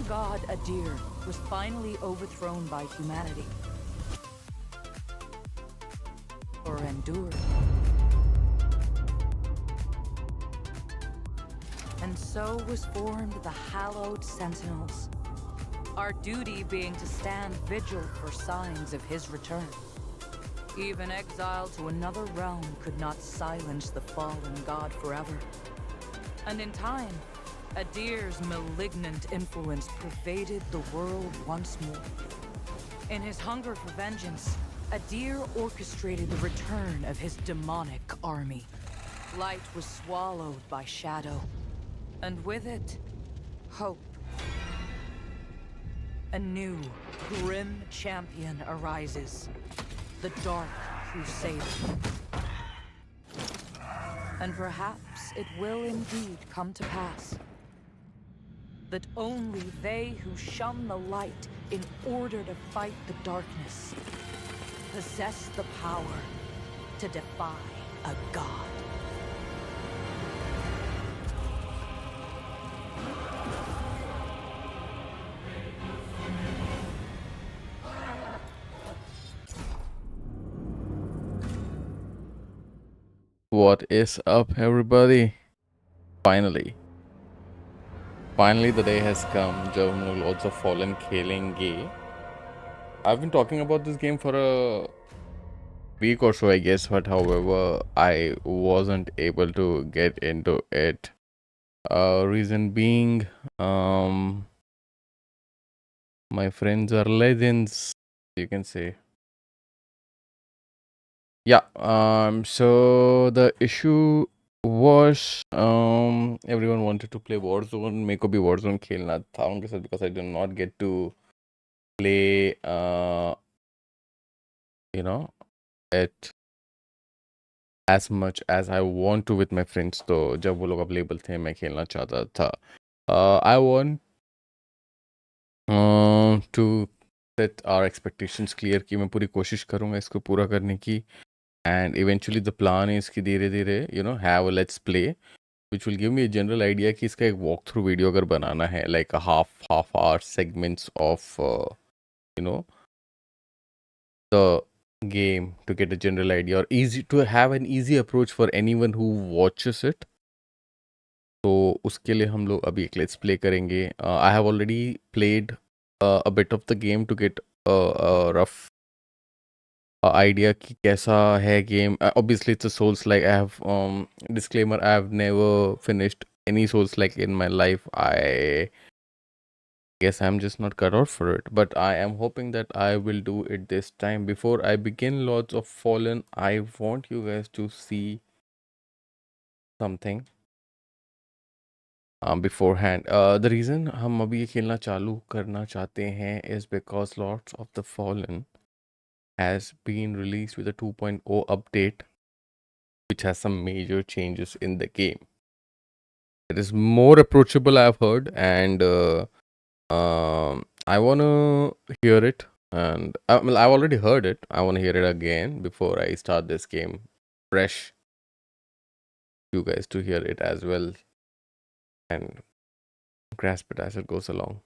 god Adir was finally overthrown by humanity. Or endured. And so was formed the Hallowed Sentinels. Our duty being to stand vigil for signs of his return. Even exile to another realm could not silence the fallen god forever. And in time, Adir's malignant influence pervaded the world once more. In his hunger for vengeance, Adir orchestrated the return of his demonic army. Light was swallowed by shadow, and with it, hope. A new, grim champion arises. The Dark Crusader. And perhaps it will indeed come to pass that only they who shun the light in order to fight the darkness possess the power to defy a god. What is up, everybody? Finally the day has come जब हम लोग Lords of Fallen खेलेंगे. I've been talking about this game for a week or so, I guess, but however, I wasn't able to get into it. Reason being, my friends are legends, you can say. Yeah, so the issue was everyone wanted to play Warzone. मेरे को भी Warzone खेलना था उनके साथ because I did not get to play it as much as I want to with my friends. तो जब वो लोग available थे मैं खेलना चाहता था. I want to set our expectations clear कि मैं पूरी कोशिश करूँगा इसको पूरा करने की. And eventually the plan is कि धीरे धीरे have a let's play which will give me a general idea कि इसका एक walk through video अगर बनाना है like a half hour segments of the game to get a general idea or easy to have an easy approach for anyone who watches it. तो उसके लिए हम लोग अभी एक let's play करेंगे. I have already played a bit of the game to get a rough idea कि कैसा है game. Obviously it's a Souls like. I have disclaimer, I have never finished any Souls like in my life. I guess I'm just not cut out for it, but I am hoping that I will do it this time. Before I begin Lords of Fallen, I want you guys to see something beforehand. The reason हम अभी ये खेलना चालू करना चाहते हैं is because Lords of the Fallen has been released with a 2.0 update, which has some major changes in the game. It is more approachable, I've heard, and I want to hear it. And I've already heard it. I want to hear it again before I start this game fresh. You guys to hear it as well and grasp it as it goes along.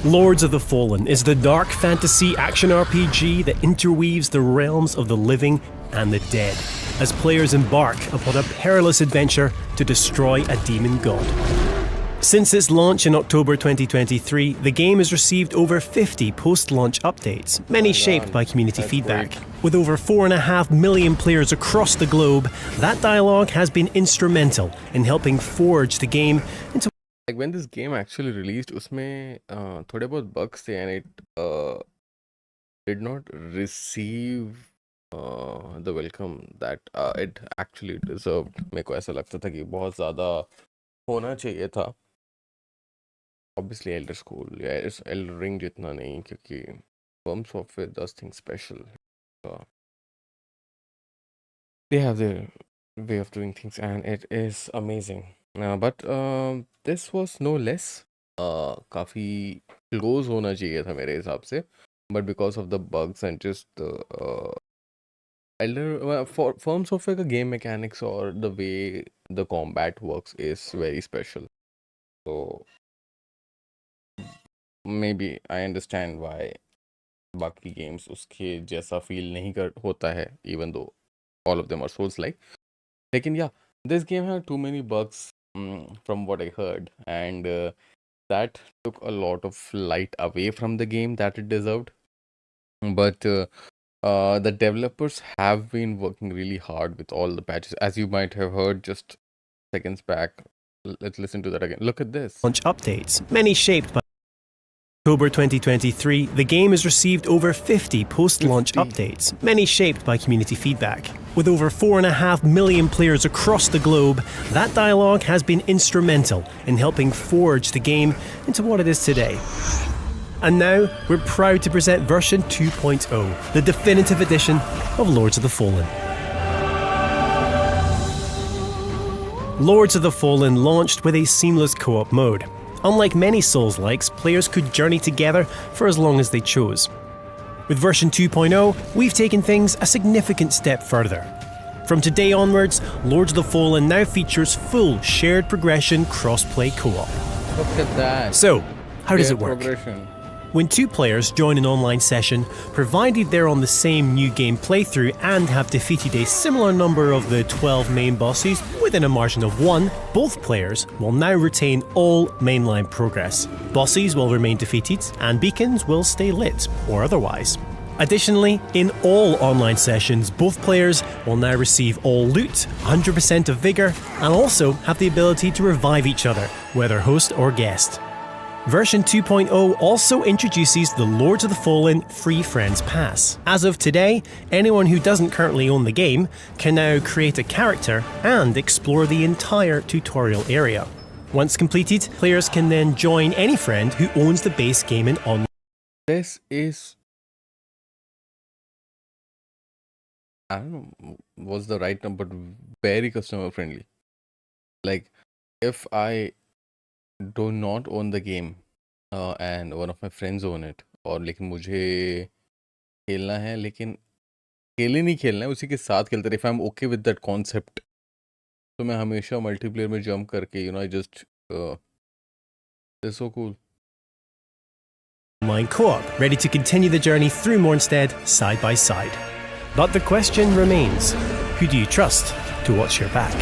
Lords of the Fallen is the dark fantasy action RPG that interweaves the realms of the living and the dead as players embark upon a perilous adventure to destroy a demon god. Since its launch in October 2023, the game has received over 50 post-launch updates, many shaped by community feedback. With over 4.5 million players across the globe, that dialogue has been instrumental in helping forge the game into like when this game actually released, उसमें थोड़े बहुत bugs थे and it did not receive the welcome that it actually deserved. मेरे को ऐसा लगता था कि बहुत ज़्यादा होना चाहिए था. Obviously Elder Scroll या Elden Ring जितना नहीं क्योंकि From Software does things special. They have their way of doing things and it is amazing. But this was no less. काफ़ी close होना चाहिए था मेरे हिसाब से. But because of the bugs and just the From Software का game mechanics और the way the combat works is very special. So maybe I understand why बाकी games उसके जैसा feel नहीं कर होता है, even though all of them are Souls like. लेकिन yeah, this game had too many bugs from what I heard, and that took a lot of light away from the game that it deserved. But the developers have been working really hard with all the patches, as you might have heard just seconds back. Let's listen to that again. Look at this. Launch updates, many shaped by October 2023, the game has received over 50 post-launch 50. updates, many shaped by community feedback. With over 4.5 million players across the globe, that dialogue has been instrumental in helping forge the game into what it is today. And now, we're proud to present version 2.0, the definitive edition of Lords of the Fallen. Lords of the Fallen launched with a seamless co-op mode. Unlike many Souls-likes, players could journey together for as long as they chose. With version 2.0, we've taken things a significant step further. From today onwards, Lords of the Fallen now features full shared progression cross-play co-op. Look at that. So, how does Shared it work? progression. When two players join an online session, provided they're on the same new game playthrough and have defeated a similar number of the 12 main bosses within a margin of 1, both players will now retain all mainline progress. Bosses will remain defeated, and beacons will stay lit, or otherwise. Additionally, in all online sessions, both players will now receive all loot, 100% of vigour, and also have the ability to revive each other, whether host or guest. Version 2.0 also introduces the Lords of the Fallen Free Friends Pass. As of today, anyone who doesn't currently own the game can now create a character and explore the entire tutorial area. Once completed, players can then join any friend who owns the base game in online. This is, I don't know what's the right term, but very customer friendly. Like, if I do not own the game and one of my friends own it, और लेकिन मुझे खेलना है, लेकिन अकेले नहीं खेलना है, उसी के साथ खेलते रहे, if I'm okay with that concept, तो मैं हमेशा मल्टीप्लेयर में जंप करके I just it's so cool. Online co-op, ready to continue the journey through Mornstead side by side. But the question remains, who do you trust to watch your back?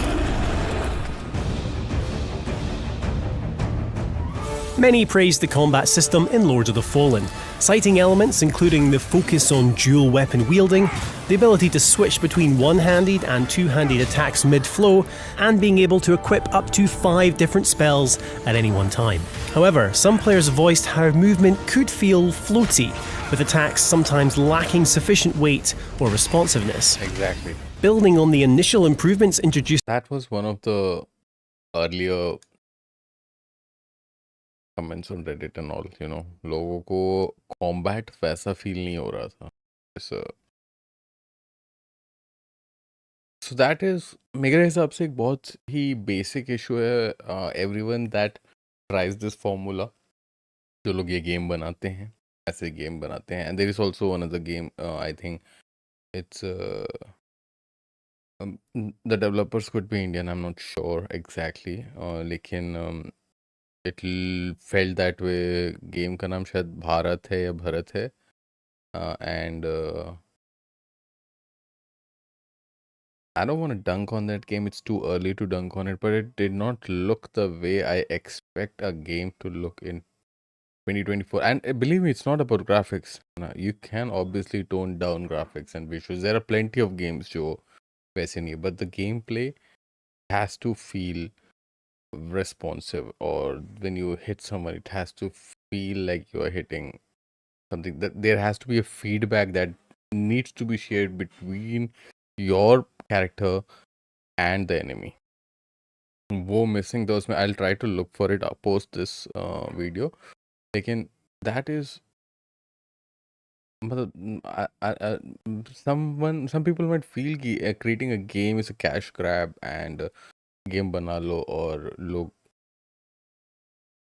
Many praised the combat system in Lords of the Fallen, citing elements including the focus on dual weapon wielding, the ability to switch between one-handed and two-handed attacks mid-flow, and being able to equip up to 5 different spells at any one time. However, some players voiced how movement could feel floaty, with attacks sometimes lacking sufficient weight or responsiveness. Exactly. Building on the initial improvements introduced, That was one of the earlier comments on Reddit and all, लोगों को combat वैसा feel नहीं हो रहा था. So that is मेरे हिसाब से एक बहुत ही basic issue है. Everyone that tries this formula, जो लोग ये game बनाते हैं, ऐसे game बनाते हैं. And there is also another game, I think it's the developers could be Indian, I'm not sure exactly. लेकिन it felt that way. Game का नाम शायद भारत है या भरत है. And I don't want to dunk on that game. It's too early to dunk on it, but it did not look the way I expect a game to look in 2024. And believe me, it's not about graphics. You can obviously tone down graphics and visuals. There are plenty of games जो वैसे नहीं, but the gameplay has to feel responsive, or when you hit someone, it has to feel like you are hitting something. That there has to be a feedback that needs to be shared between your character and the enemy. वो missing था उसमें. I'll try to look for it. I'll post this video. लेकिन that is मतलब some people might feel कि creating a game is a cash grab and game बना लो और लोग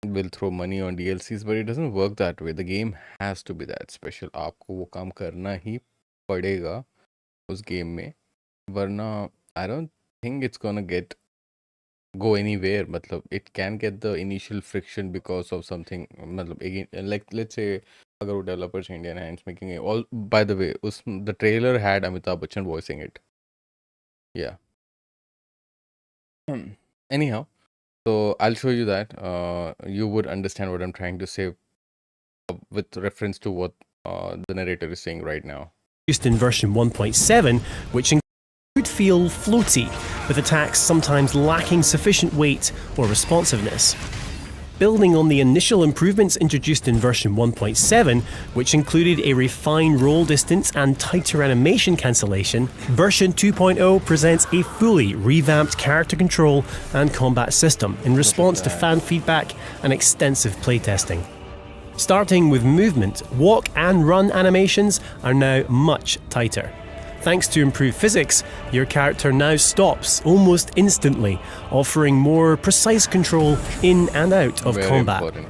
will throw money on DLCs, but it doesn't work that way. The game has to be that special. आपको वो काम करना ही पड़ेगा उस गेम में, वरना I don't think it's gonna get go anywhere. मतलब it can get the initial friction because of something. मतलब again, like let's say अगर वो developers Indian है, it's making it all. By the way, the trailer had Amitabh Bachchan voicing it. Yeah. Anyhow, so I'll show you that. You would understand what I'm trying to say with reference to what the narrator is saying right now. Used in version 1.7, which could feel floaty, with attacks sometimes lacking sufficient weight or responsiveness. Building on the initial improvements introduced in version 1.7, which included a refined roll distance and tighter animation cancellation, version 2.0 presents a fully revamped character control and combat system in response to fan feedback and extensive playtesting. Starting with movement, walk and run animations are now much tighter. Thanks to improved physics, your character now stops almost instantly, offering more precise control in and out of Very combat. important.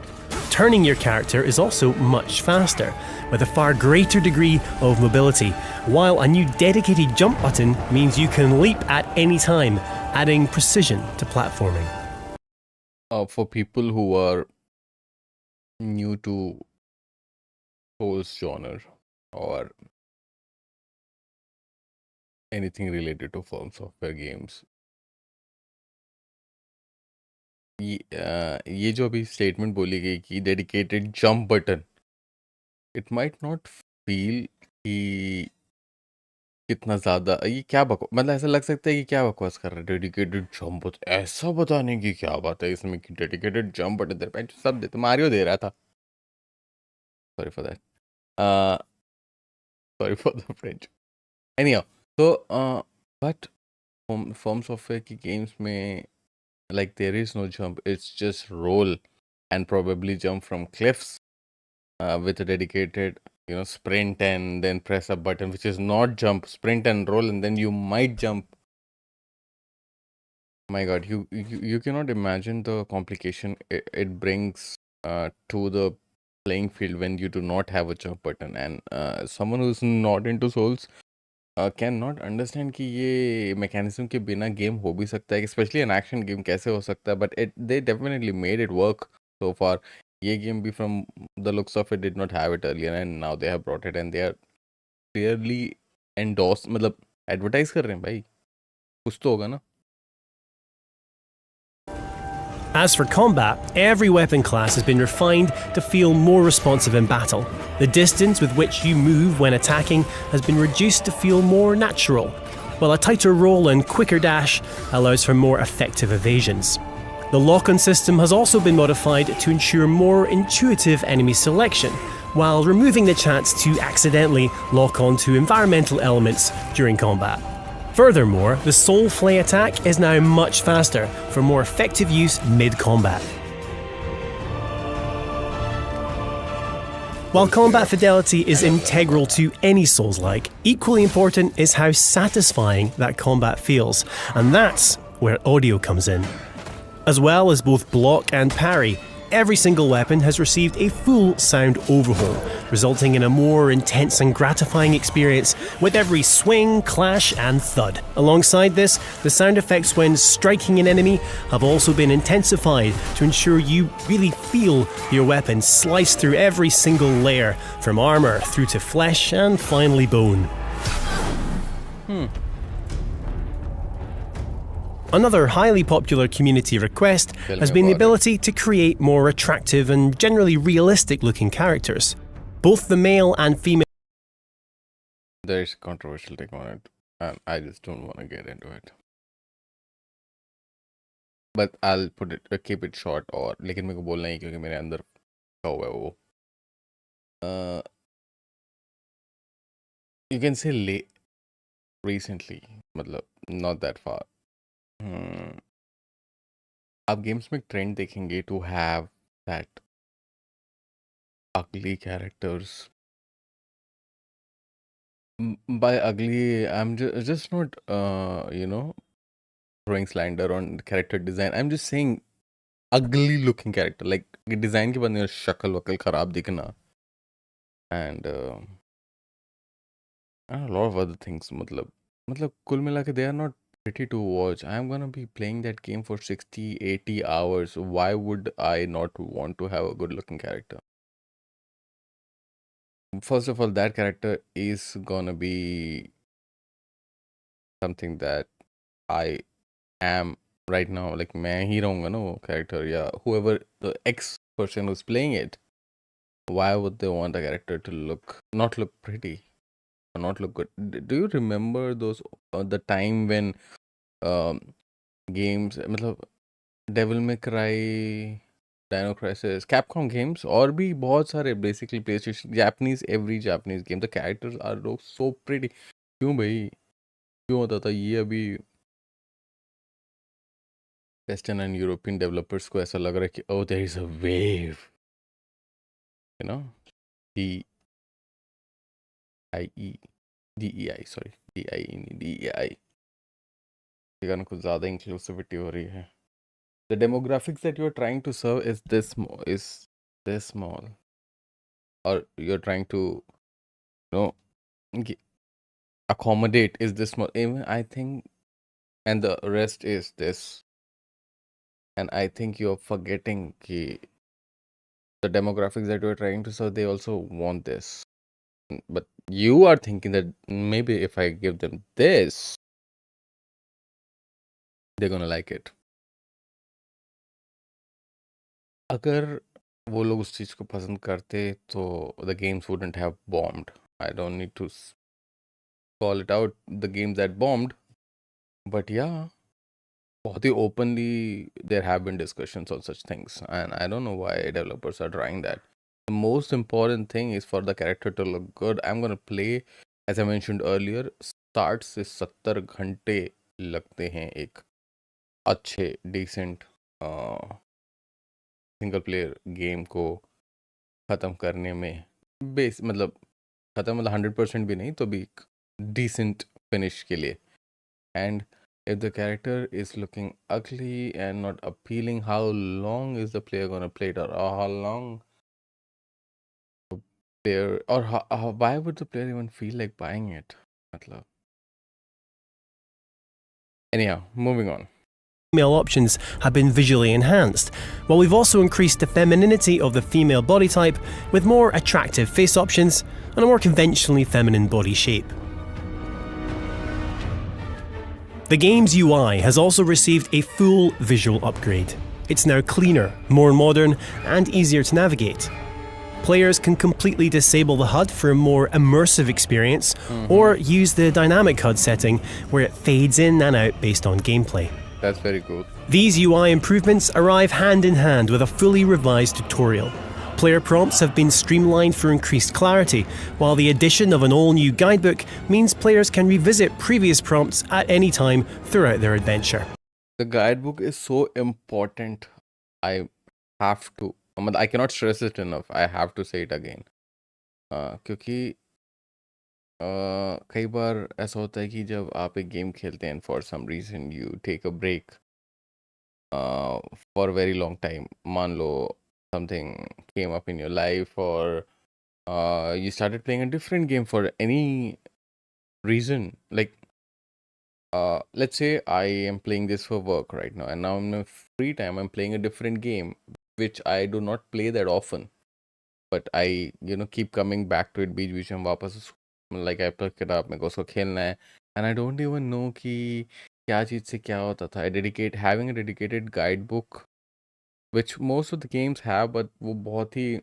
Turning your character is also much faster, with a far greater degree of mobility, while a new dedicated jump button means you can leap at any time, adding precision to platforming. For people who are new to Souls genre or anything related to From Software games, ये जो अभी statement बोली गई कि dedicated jump button, it might not feel कि कितना ज्यादा ये क्या बकवास, मतलब ऐसा लग सकता है कि क्या बकवास कर रहा है डेडिकेटेड जंप बटन, ऐसा बताने की क्या बात है इसमें कि डेडिकेटेड जंप बटन तेरे पे सब दे, तो मारियो दे रहा था, sorry for that, sorry for the French, anyhow, तो बट फॉर्म सॉफ्टवेयर की गेम्स में like there is no jump, it's just roll and probably jump from cliffs with a dedicated sprint and then press a button which is not jump, sprint and roll, and then you might jump. My god, you cannot imagine the complication it brings to the playing field when you do not have a jump button, and someone who's not into Souls can not understand कि ये mechanism के बिना game हो भी सकता है, specially an action game कैसे हो सकता है, but they definitely made it work so far. ये गेम भी from the looks of it did not have it earlier and now they have brought it and they are clearly endorse, मतलब advertise कर रहे हैं भाई, कुछ तो होगा ना. As for combat, every weapon class has been refined to feel more responsive in battle. The distance with which you move when attacking has been reduced to feel more natural, while a tighter roll and quicker dash allows for more effective evasions. The lock-on system has also been modified to ensure more intuitive enemy selection, while removing the chance to accidentally lock on to environmental elements during combat. Furthermore, the Soul Flay attack is now much faster for more effective use mid-combat. While combat fidelity is integral to any Souls-like, equally important is how satisfying that combat feels, and that's where audio comes in. As well as both block and parry, every single weapon has received a full sound overhaul, resulting in a more intense and gratifying experience with every swing, clash, and thud. Alongside this, the sound effects when striking an enemy have also been intensified to ensure you really feel your weapon slice through every single layer, from armour through to flesh and finally bone. Another highly popular community request has been the ability to create more attractive and generally realistic looking characters. Both the male and female. There's a controversial take on it, and I just don't want to get into it. But I'll keep it short, और लेकिन मेरे को बोलना ही क्योंकि मेरे अंदर क्या हुआ है वो. You can say recently, मतलब not that far. आप गेम्स में ट्रेंड देखेंगे to have that ugly characters. By ugly, I'm just not throwing slander on character design. I'm just saying ugly looking character, like design के बाद में शक्ल वक्ल खराब दिखना, and a lot of other things. मतलब कुल मिला के they are not pretty to watch. I'm gonna be playing that game for 60, 80 hours. Why would I not want to have a good looking character? First of all, that character is gonna be something that I am right now. Like मैं ही रहूँगा ना वो character या whoever the ex person who's playing it. Why would they want a character to not look pretty or not look good? Do you remember those the time when games मतलब Devil May Cry, Dino Crisis, Capcom games और भी बहुत सारे basically PlayStation every Japanese game the characters are so pretty. क्यों भाई क्यों होता था ये अभी Western and European developers को ऐसा लग रहा है कि oh there is a wave, you know, DEI sorry DEI कारण कुछ ज़्यादा inclusivity हो रही है. The demographics that you're trying to serve is this small, or you're trying to accommodate is this small. Even I think, and the rest is this. And I think you're forgetting the demographics that you're trying to serve, they also want this. But you are thinking that maybe if I give them this, they're gonna like it. अगर वो लोग उस चीज़ को पसंद करते तो the games wouldn't have bombed. I don't need to call it out the games that bombed, but yeah, बहुत ही openly there have been discussions on such things, and I don't know why developers are trying that. The most important thing is for the character to look good. I'm gonna play, as I mentioned earlier, 60 से 70 घंटे लगते हैं एक अच्छे decent single player game को ख़त्म करने में. मतलब ख़त्म मतलब 100% भी नहीं तो भी decent finish के लिए. And if the character is looking ugly and not appealing, how long is the player gonna play it, or how long player, or why would the player even feel like buying it? मतलब. Anyhow, moving on. Female options have been visually enhanced, while we've also increased the femininity of the female body type with more attractive face options and a more conventionally feminine body shape. The game's UI has also received a full visual upgrade. It's now cleaner, more modern, and easier to navigate. Players can completely disable the HUD for a more immersive experience, or use the dynamic HUD setting where it fades in and out based on gameplay. That's very cool. These UI improvements arrive hand in hand with a fully revised tutorial. Player prompts have been streamlined for increased clarity, while the addition of an all-new guidebook means players can revisit previous prompts at any time throughout their adventure. The guidebook is so important. I cannot stress it enough. I have to say it again. क्योंकि कई बार ऐसा होता है कि जब आप एक game खेलते हैं for some reason you take a break for a very long time. मान लो something came up in your life, or you started playing a different game for any reason. Like let's say I am playing this for work right now, and now in my free time I'm playing a different game which I do not play that often, but I keep coming back to it बीच में वापस. Like I pick it up, मेरे को उसको खेलना है, and I don't even know कि क्या चीज़ से क्या होता था. Having a dedicated guidebook, which most of the games have, but वो बहुत ही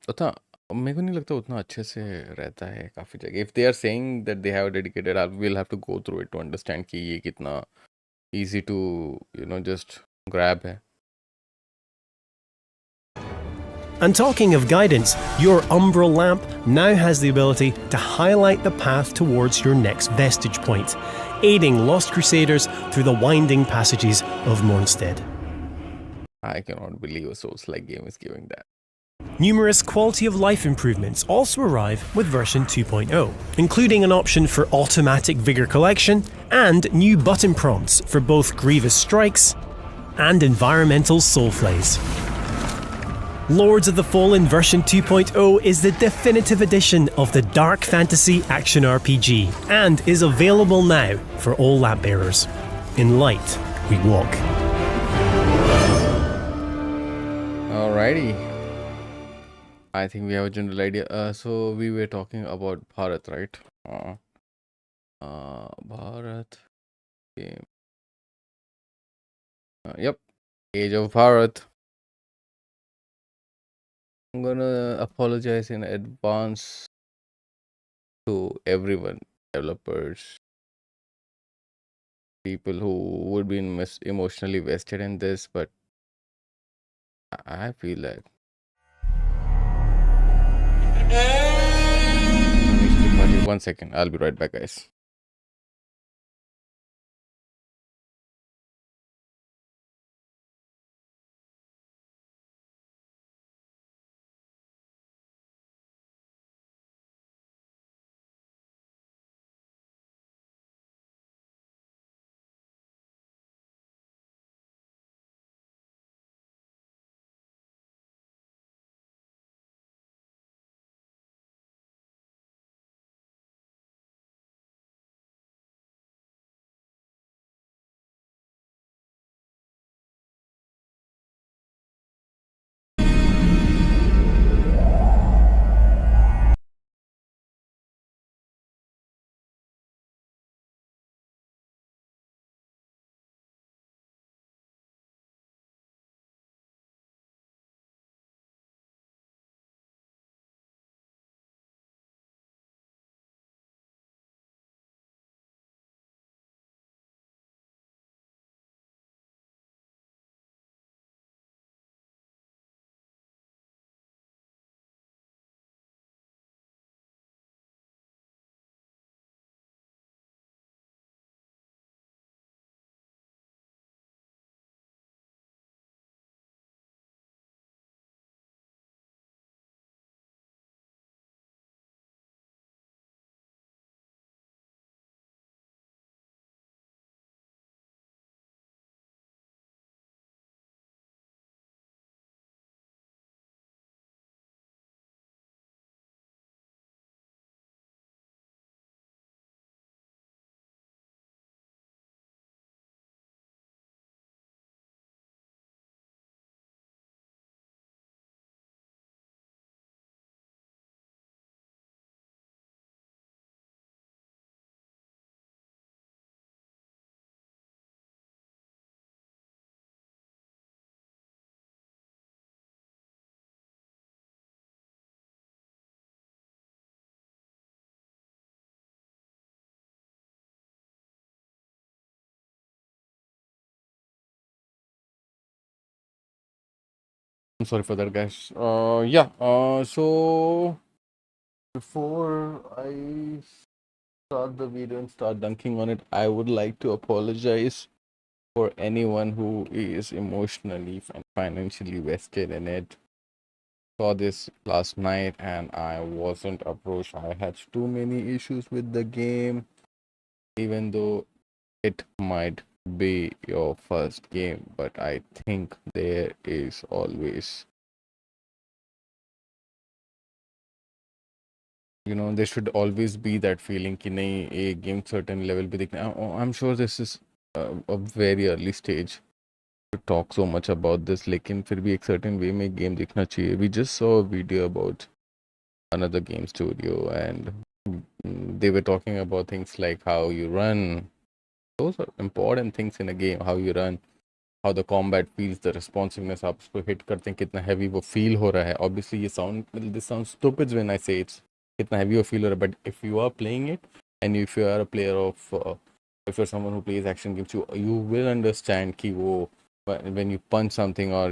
उतना मेरे को नहीं लगता उतना अच्छे से रहता है काफ़ी जगह. If they are saying that they have a dedicated, we'll have to go through it to understand कि ये कितना easy to just grab है. And talking of guidance, your Umbral lamp now has the ability to highlight the path towards your next vestige point, aiding Lost Crusaders through the winding passages of Mornstead. I cannot believe a Souls-like game is giving that. Numerous quality of life improvements also arrive with version 2.0, including an option for automatic vigor collection and new button prompts for both grievous strikes and environmental soulflays. Lords of the Fallen version 2.0 is the definitive edition of the dark fantasy action RPG and is available now for all lap bearers. In light, we walk. Alrighty. I think we have a general idea. So we were talking about Bharat, right? Bharat game. Yep. Age of Bharat. I'm gonna apologize in advance to everyone, developers, people who would be emotionally vested in this, but I feel like one second, I'll be right back, guys. I'm sorry for that, guys. Yeah. So before I start the video and start dunking on it, I would like to apologize for anyone who is emotionally and financially vested in it. Saw this last night and I wasn't approached. I had too many issues with the game, even though it might be your first game, but I think there is always, there should always be that feeling कि नहीं a game certain level पे दिखना. I'm sure this is a very early stage to talk so much about this, लेकिन फिर भी एक certain way में game दिखना चाहिए. We just saw a video about another game studio and they were talking about things like how you run. Those are important things in a game. How you run, how the combat feels, the responsiveness, आप उसको hit करते हैं कितना heavy वो feel हो रहा है. Obviously this sounds stupid when I say it's कितना heavy वो feel हो रहा है, but if you are playing it and if you are a player of if you're someone who plays action games, you will understand कि वो when you punch something or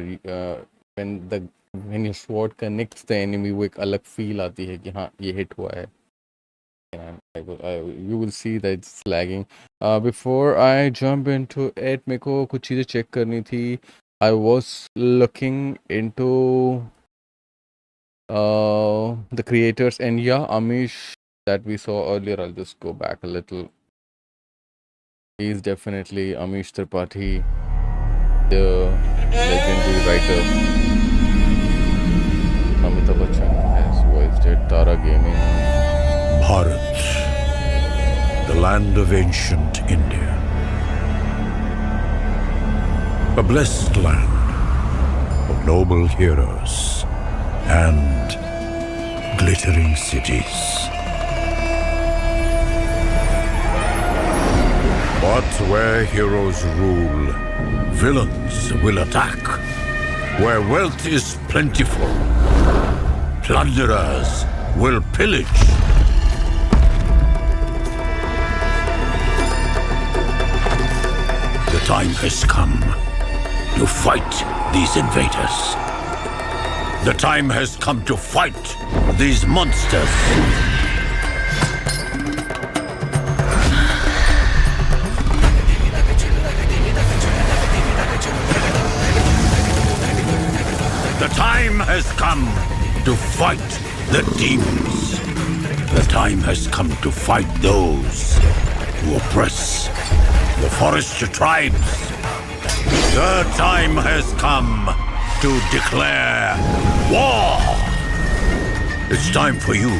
when your sword connects the enemy, वो एक अलग feel आती है कि हाँ ये hit हुआ है. You will see that it's lagging. Before I jump into it, मेरे को कुछ चीज़ें check करनी थी. I was looking into the creators, and yeah, Amish that we saw earlier. I'll just go back a little. He's definitely Amish Tripathi, the legendary writer. Hara Gaming. Bharat, the land of ancient India. A blessed land of noble heroes and glittering cities. But where heroes rule, villains will attack. Where wealth is plentiful, plunderers will pillage. The time has come to fight these invaders. The time has come to fight these monsters. The time has come to fight the demons. The time has come to fight those who oppress the forest tribes. The time has come to declare war. It's time for you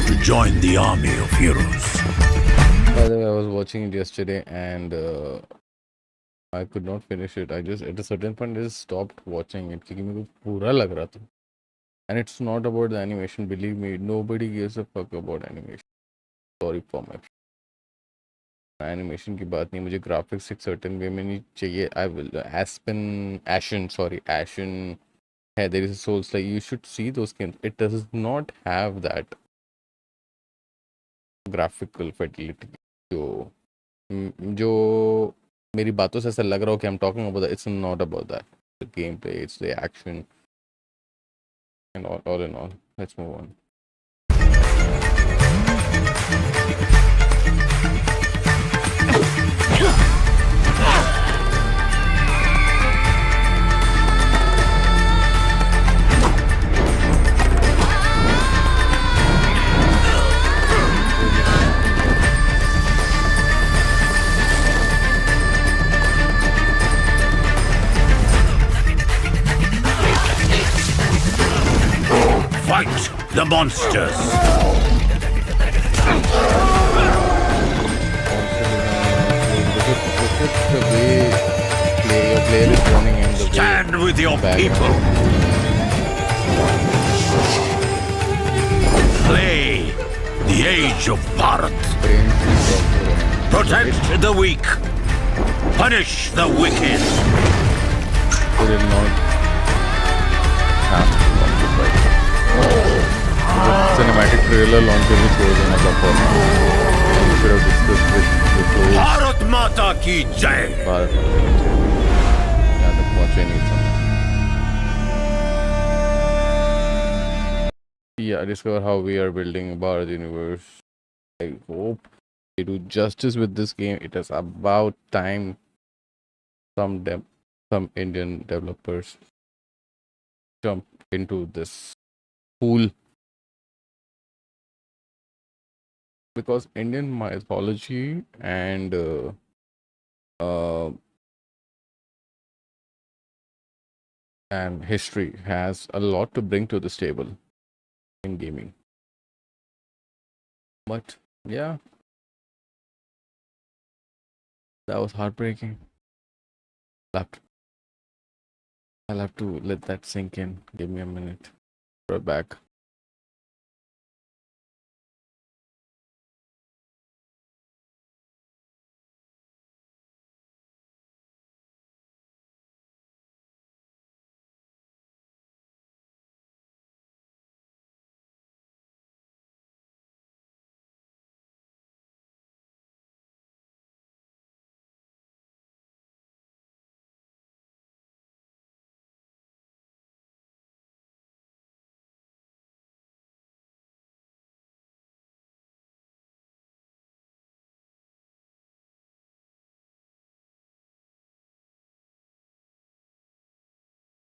to join the army of heroes. By the way, I was watching it yesterday and I could not finish it. I just at a certain point I just stopped watching it क्योंकि मेरे को बुरा लग रहा था. And it's not about the animation. Believe me, nobody gives a fuck about animation. Sorry for my animation की बात नहीं. मुझे graphics एक certain way में नहीं चाहिए. I will Ashen है. There is a Souls like you should see those games. It does not have that graphical fidelity. जो मेरी बातों से ऐसा लग रहा हो कि I'm talking about that. It's not about that. The gameplay, it's the action, and all in all. Let's move on. Fight the monsters. Look at the way your player is running and the Stand way with your back. people. Play the age of Bharat. Protect the weak. Punish the wicked. They did not have to launch it right. The cinematic trailer launch will goes in as a person. We should have discussed with the close Bharat Mata ki Jai. Bharat Mata ki Jai. Yeah, the watch I need some. Yeah, discover how we are building Bharat universe. I hope they do justice with this game. It is about time some Indian developers jump into this pool, because Indian mythology and history has a lot to bring to this table in gaming. But yeah, that was heartbreaking. I'll have to let that sink in. Give me a minute. We're back.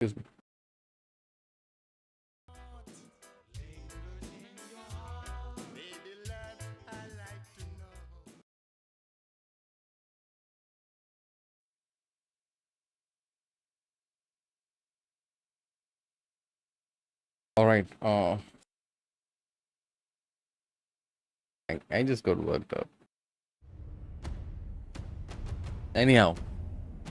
Excuse me. All right. I just got worked up. Anyhow,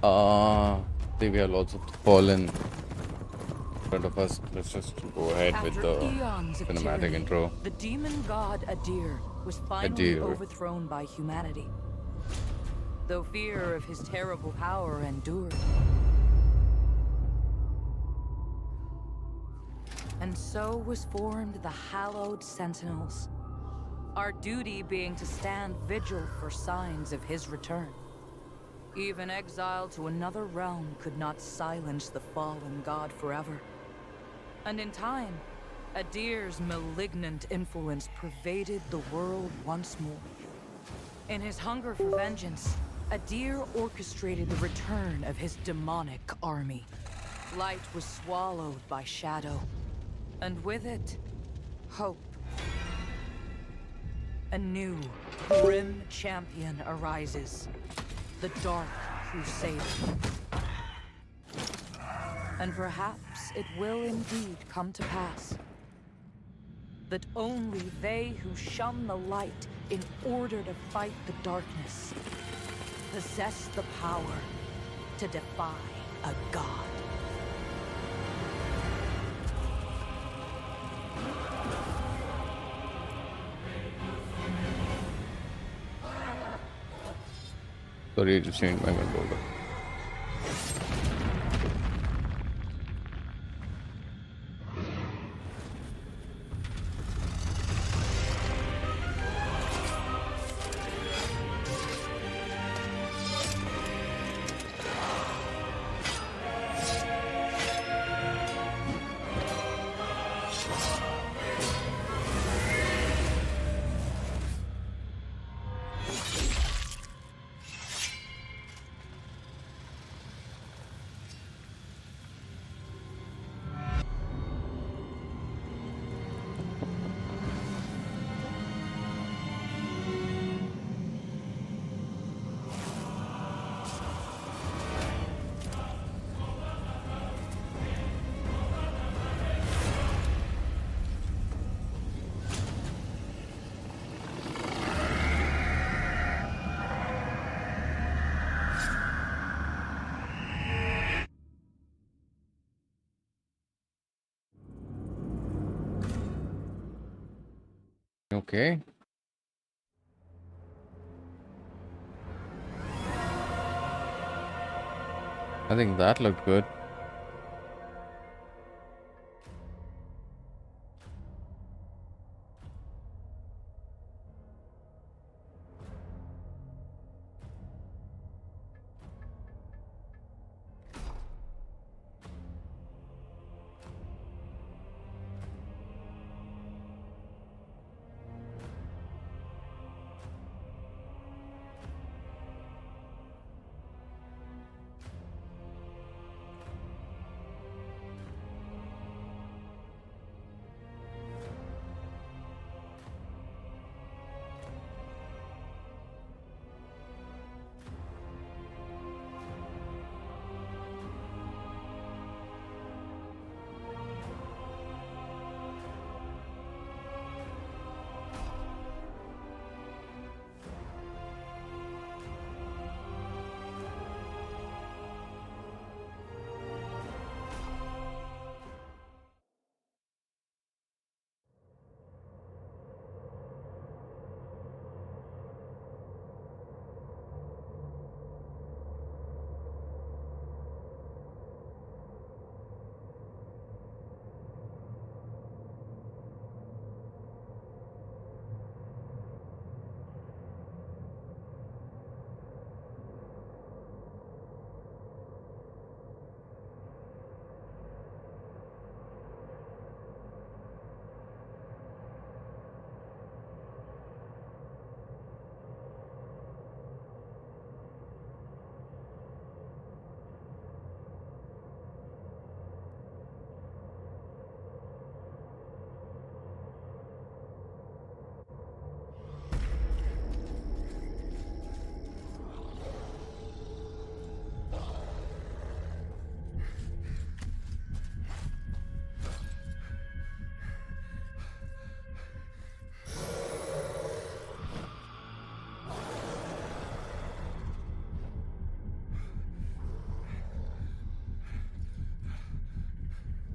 we have lots of fallen in front of us. Let's just go ahead with After the eons of cinematic tyranny, intro. the demon god Adir was finally overthrown by humanity. Though fear of his terrible power endured. And so was formed the Hallowed Sentinels. Our duty being to stand vigil for signs of his return. Even exile to another realm could not silence the fallen god forever. And in time, Adir's malignant influence pervaded the world once more. In his hunger for vengeance, Adir orchestrated the return of his demonic army. Light was swallowed by shadow, and with it, hope. A new, grim champion arises. The Dark Crusader. And perhaps it will indeed come to pass that only they who shun the light in order to fight the darkness possess the power to defy a god. Sorry, I just changed my controller. Okay. I think that looked good.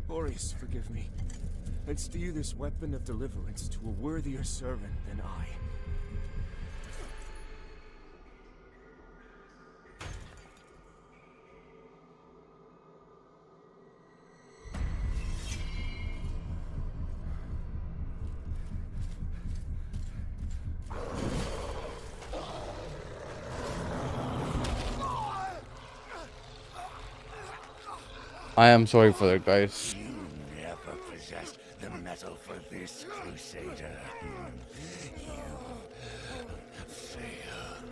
Horus, forgive me. And steer this weapon of deliverance to a worthier servant than I. I am sorry for that, guys. You never possessed the metal for this, Crusader. You failed.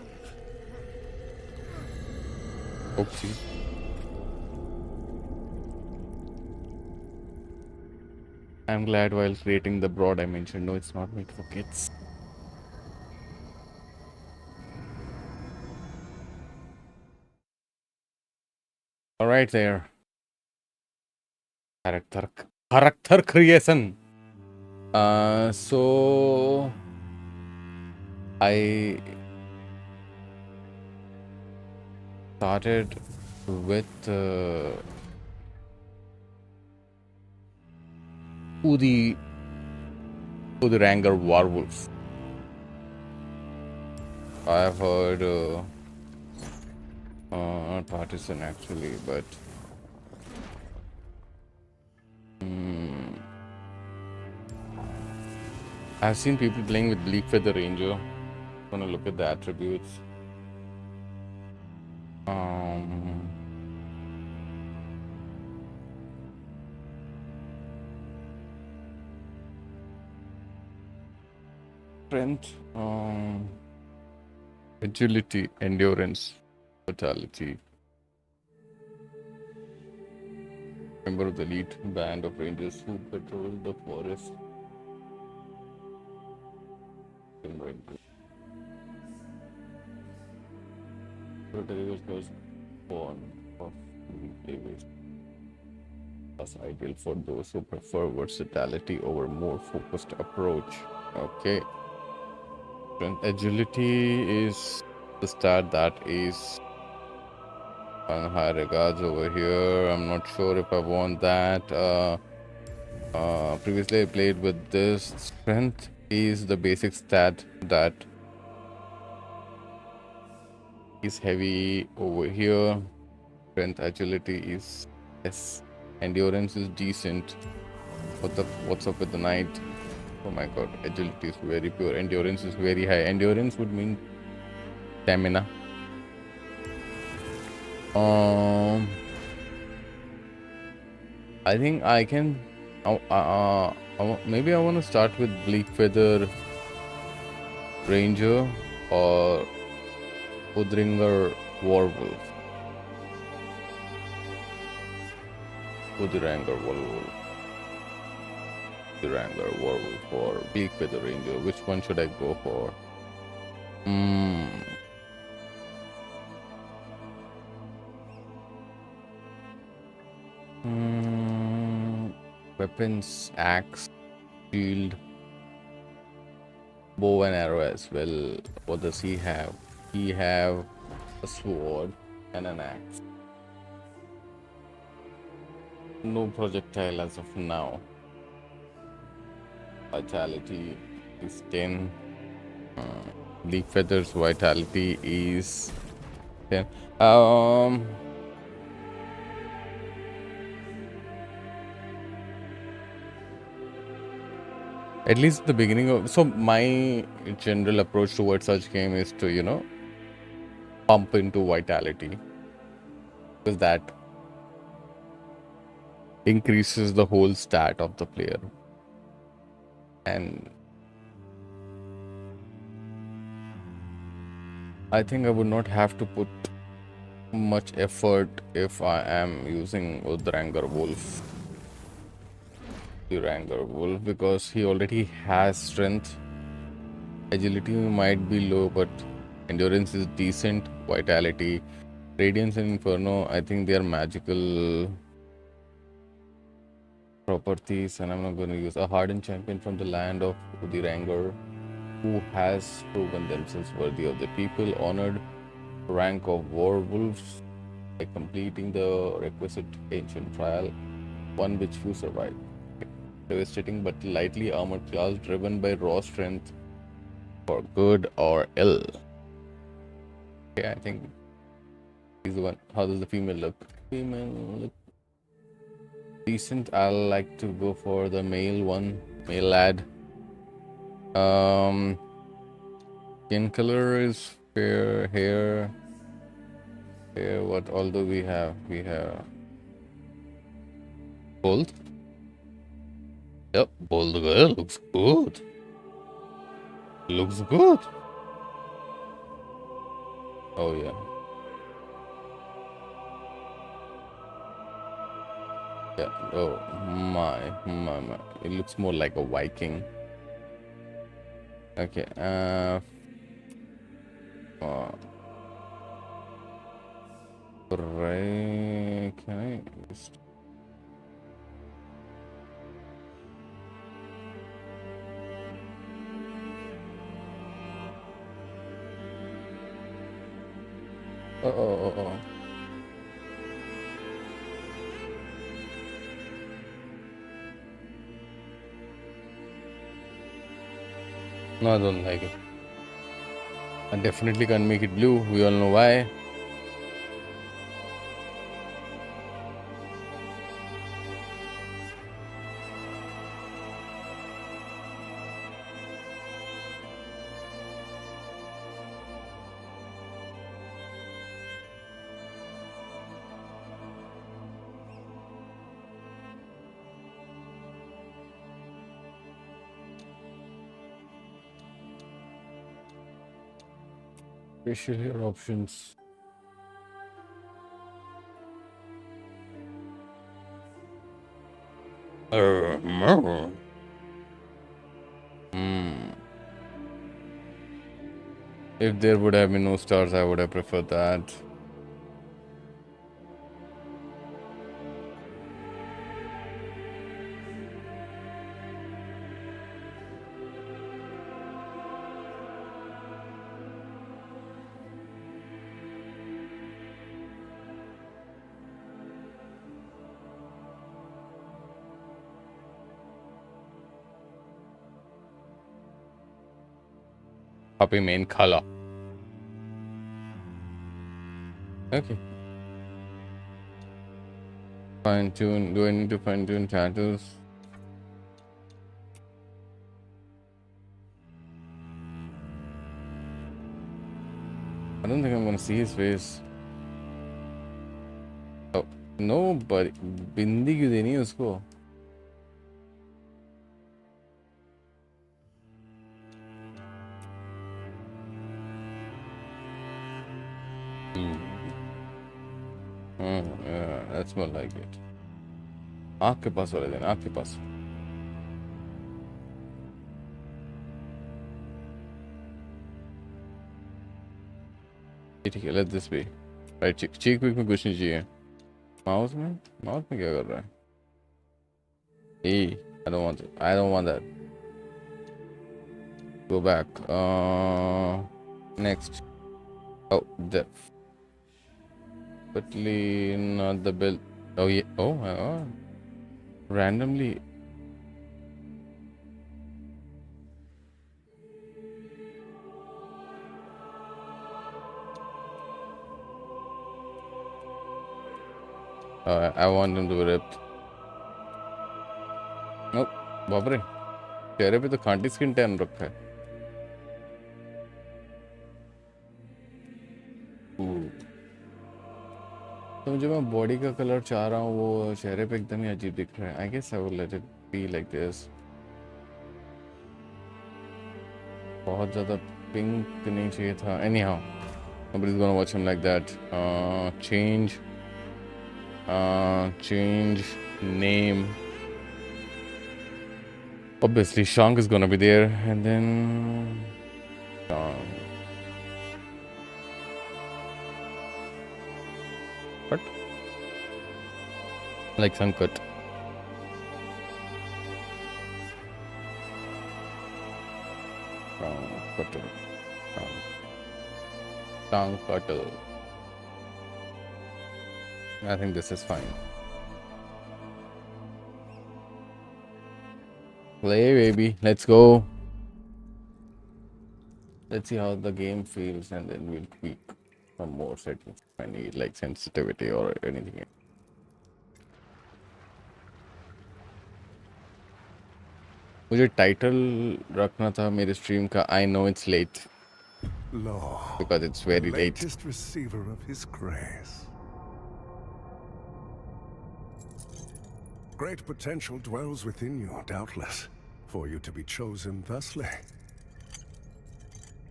Oopsie. I'm glad while creating the broad I mentioned, no, it's not made for kids. Alright there. Character creation. So I started with Udiranger Werewolf. I've heard not Partisan actually, but I've seen people playing with Bleakfeather Ranger. Gonna look at the attributes. Strength, agility, endurance, vitality. Member of the elite band of rangers who patrol the forest. Rotary was born of Davis. That's ideal for those who prefer versatility over more focused approach. Okay. Strength, agility is the stat that is on high regards over here. I'm not sure if I want that. Previously I played with this. Strength is the basic stat that is heavy over here. Strength, agility is yes. Endurance is decent. What's up with the knight? Oh my god, agility is very pure. Endurance is very high. Endurance would mean stamina. I think I can. Maybe I want to start with Bleakfeather Ranger or Udiringer Werewolf. Udiranger Werewolf. Udiranger Werewolf or Bleakfeather Ranger. Which one should I go for? Weapons, axe, shield, bow and arrow as well. What does he have? He have a sword and an axe. No projectile as of now. Vitality is 10. Bleakfeather's vitality is 10. At least the beginning of... So my general approach towards such game is to, pump into vitality. Because that increases the whole stat of the player. And I think I would not have to put much effort if I am using Udiranger Wolf. Udiranger Wolf, because he already has strength. Agility might be low, but endurance is decent. Vitality, Radiance and Inferno, I think they are magical properties, and I'm not going to use a hardened champion from the land of Udiranger who has proven themselves worthy of the people, honored rank of werewolves by completing the requisite ancient trial. one which few survive. Devastating but lightly armored class driven by raw strength for good or ill. Okay, I think he's the one. How does the female look? Female look decent. I like to go for the male one, male lad. Skin color is fair, hair. What all do we have? We have bold. Yep, bold girl looks good. Looks good. Oh yeah. Yeah. Oh my. It looks more like a Viking. Okay. Right. Can I just... Oh. No, I don't like it. I definitely can't make it blue. We all know why. Facial hair options. If there would have been no stars, I would have preferred that. Copy main color. Okay. Fine tune. Do I need to fine tune tattoos? I don't think I'm gonna see his face. Oh no, but बिंदी क्यों देनी है उसको? Yeah, that's more like it. आँख के पास वाले देना, आँख के पास. ठीक है, let this be. Right, cheek में कुछ नहीं चाहिए. Mouse में क्या कर रहा है? Hey, I don't want it. I don't want that. Go back. Next. Oh, depth. But not the belt. Oh yeah. Oh. Randomly. I want him to be ripped. Nope. बाप रे. चेहरे पे तो खांटी स्किन टैन रखा है. तो जो मैं बॉडी का कलर चाह रहा हूँ वो चेहरे पे एकदम ही अजीब दिख रहा है. I guess I will let it be like this. बहुत ज़्यादा पिंक नहीं चाहिए था. Anyhow nobody's gonna watch him like that. Change name. Obviously Shank is gonna be there, and then what? Like Sankat. Sankat. I think this is fine. Play, baby. Let's go. Let's see how the game feels, and then we'll tweak some more settings if I need, like sensitivity or anything. मुझे title रखना था मेरे stream का I know it's late Lo, because it's very late. latest receiver of his grace. Great potential dwells within you, doubtless, for you to be chosen thusly.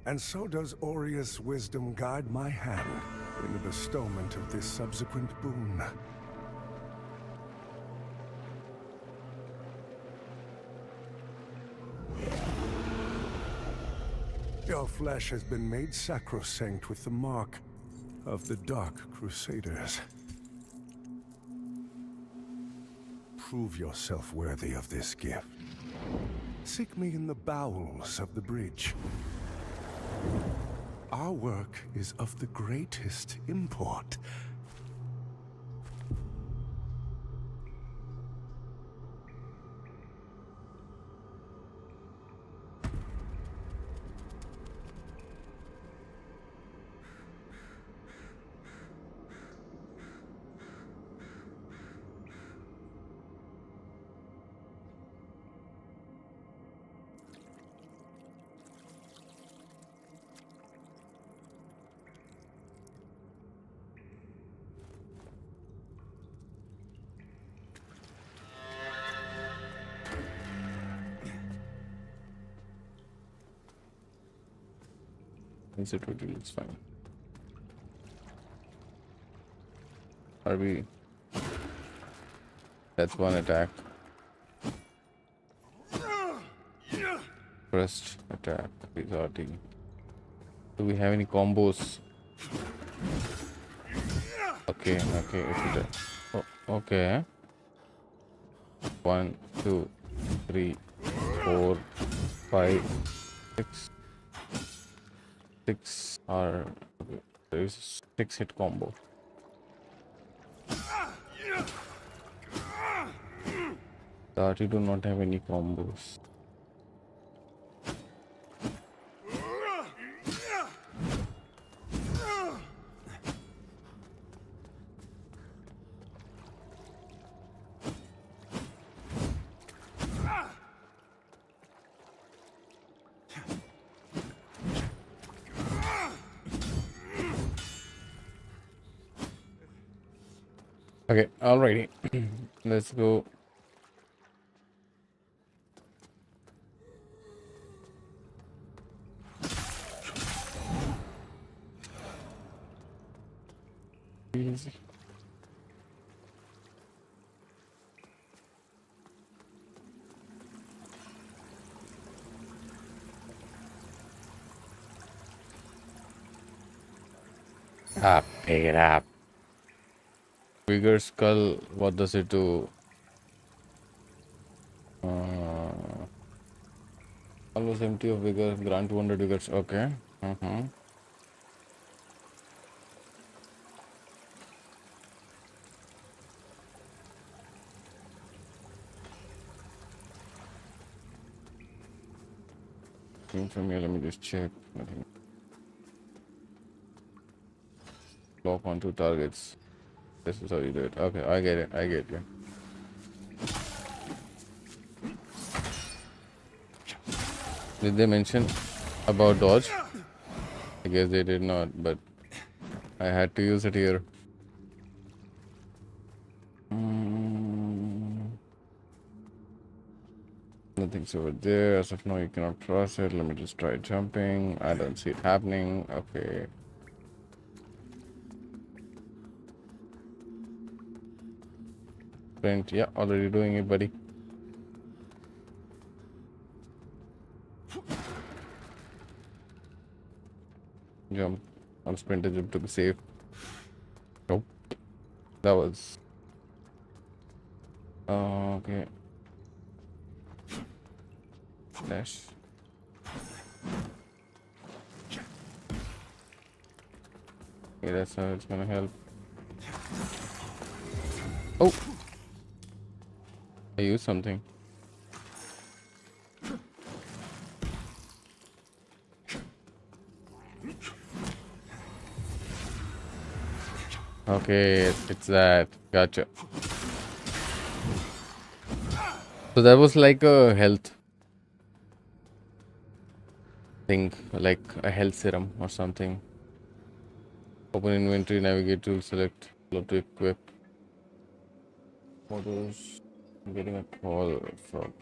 And so does Aureus' wisdom guide my hand in the bestowment of this subsequent boon. Your flesh has been made sacrosanct with the mark of the Dark Crusaders. Prove yourself worthy of this gift. Seek me in the bowels of the bridge. Our work is of the greatest import. Is it really? It's fine. Are we? That's one attack. First attack is RT. Do we have any combos? Okay, okay, it's it. Oh, okay. 1, 2, 3, 4, 5, 6. 6 are okay. There is a 6-hit combo. That you do not have any combos. Okay, alrighty. Let's go. Easy. Pick it up. Bigger skull, what does it do? Almost empty of vigor, grant 200 vigors. Okay. From here, let me just check. Nothing. Lock onto targets. This is how you do it. Okay, I get it. I get you. Did they mention about dodge? I guess they did not, but I had to use it here. Nothing's over there. As of now, you cannot cross it. Let me just try jumping. I don't see it happening. Okay. Sprint. Yeah, already doing it, buddy. Jump. I'll sprint a jump to be safe. Nope. That was... okay. Dash. Okay, that's how it's gonna help. Oh! I used something. Okay, it's that. Gotcha. So that was like a health thing, like a health serum or something. Open inventory, navigate to select, load to equip. Photos. I'm getting a call from.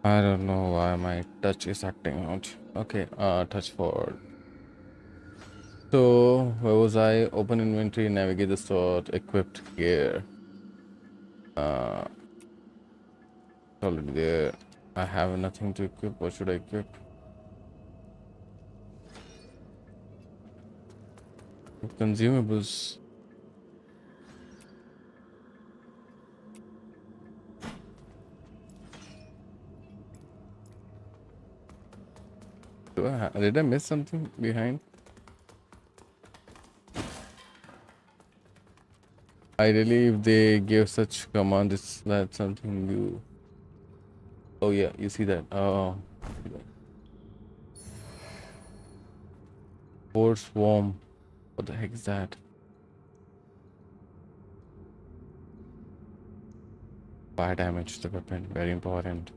I don't know why my touch is acting out. Okay, touch forward. So where was I? Open inventory, navigate the sort, equipped gear. Already there. I have nothing to equip. What should I equip? Consumables. Did I miss something behind? Ideally, if they give such command, it's that something you. Oh yeah, you see that. Oh, force swarm. What the heck is that? Fire damage to the weapon. Very important.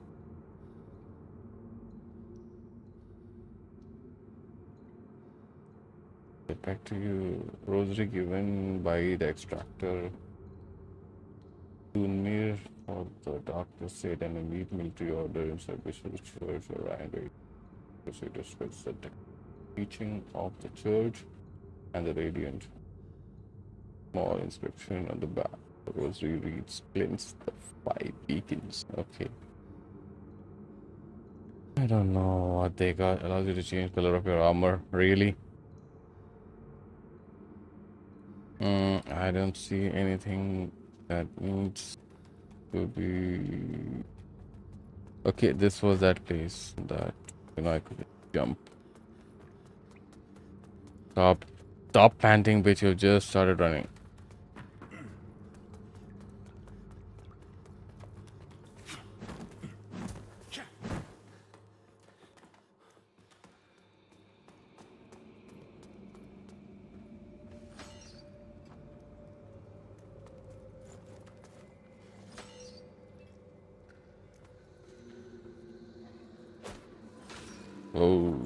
Get back to you. Rosary given by the extractor. Dunmir for the doctor said an elite military order in service of the church or Ryan Crusader spreads the teaching of the church and the radiant. Small inscription on the back. The rosary reads, cleanse the 5 beacons. Okay. I don't know what they got. Allows you to change color of your armor. Really? I don't see anything that needs to be. Okay, this was that place that I could jump. Stop panting, bitch! You just started running. Oh.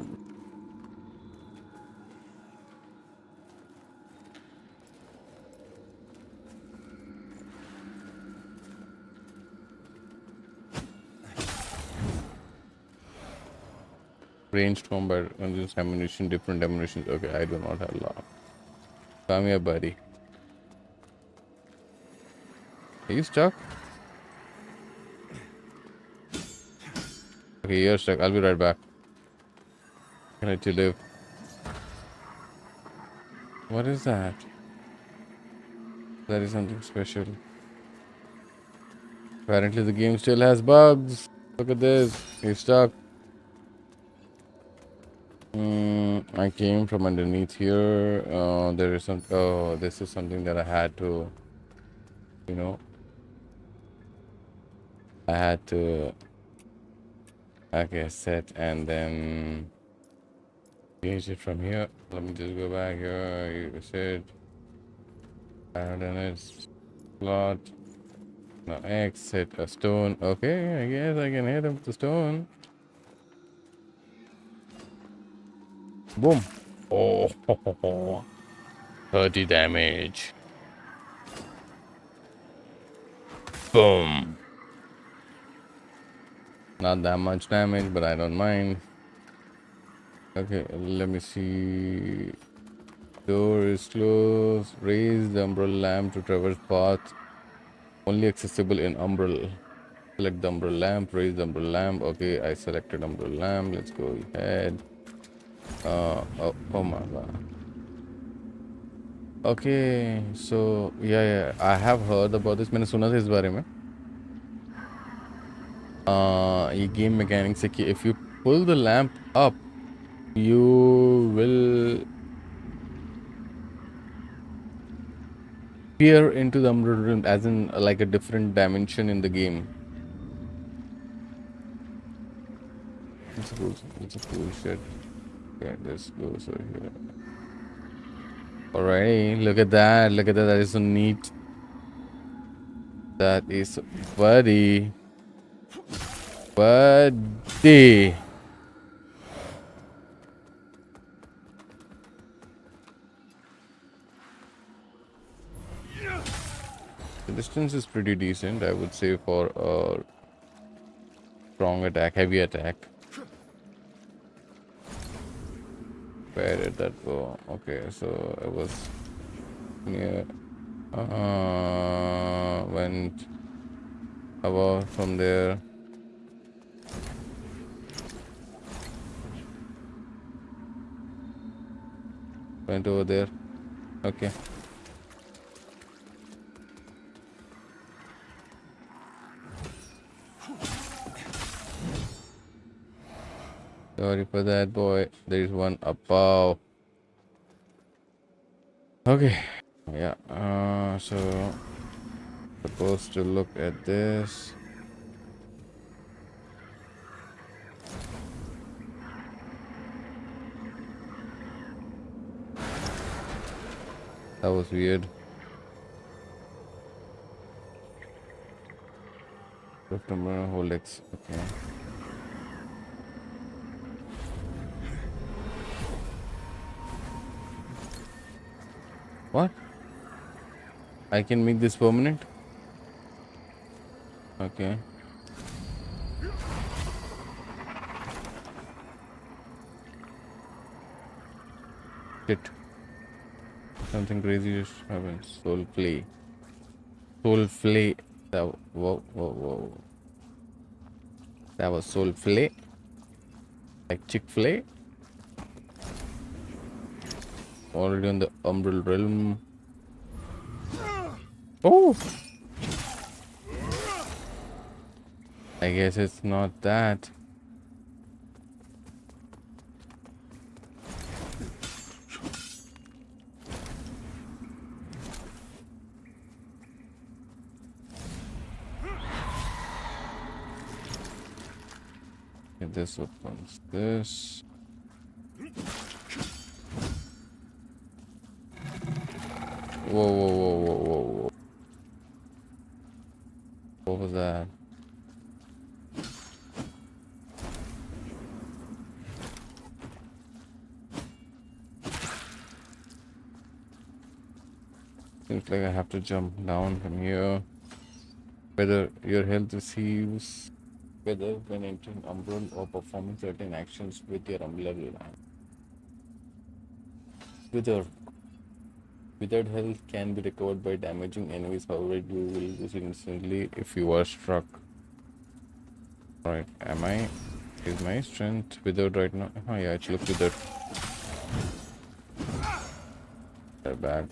Ranged combat, consumes ammunition, different ammunitions. Okay, I do not have a lot. Come here, buddy. Are you stuck? Okay, you're stuck. I'll be right back. Can I let you live? What is that? That is something special. Apparently the game still has bugs. Look at this. He's stuck. I came from underneath here. There is some. Oh, this is something that I had to. I had to Okay, set, and then change it from here. Let me just go back here. You said add an slot. No, X, hit a stone. Okay, I guess I can hit him with the stone. Boom. Oh, 30 damage. Boom. Not that much damage, but I don't mind. Okay, let me see. Door is closed. Raise the umbrella lamp to traverse path. Only accessible in umbrella. Select the umbrella lamp. Raise the umbrella lamp. Okay, I selected umbrella lamp. Let's go ahead. Oh my god. Okay, so yeah, I have heard about this. मैंने सुना था इस बारे में. ये game mechanics है कि if you pull the lamp up, you will peer into the umbrella room, as in like a different dimension in the game. It's a cool shit. Okay, let's go so here. Alrighty, look at that. Look at that. That is so neat. That is buddy. Buddy. The distance is pretty decent, I would say, for a strong attack, heavy attack. Where did that go? Okay, so it was near. Went about from there. Went over there. Okay. Sorry for that, boy. There is one above. Okay. Yeah. So supposed to look at this. That was weird. Hold X. Okay. What? I can make this permanent? Okay. Shit. Something crazy just happened. Soul play. Soul flay. Whoa. That was soul flay. Like Chick-fil-A. Already on the Umbral Realm. Oh! I guess it's not that. Okay, this opens this. Whoa. What was that? Seems like I have to jump down from here. Whether your health receives, whether when entering Umbral or performing certain actions with your umbrella lamp. Withered health can be recovered by damaging enemies, however you will lose instantly if you are struck. Right, is my strength withered right now? Oh yeah, it looks withered. They're bad.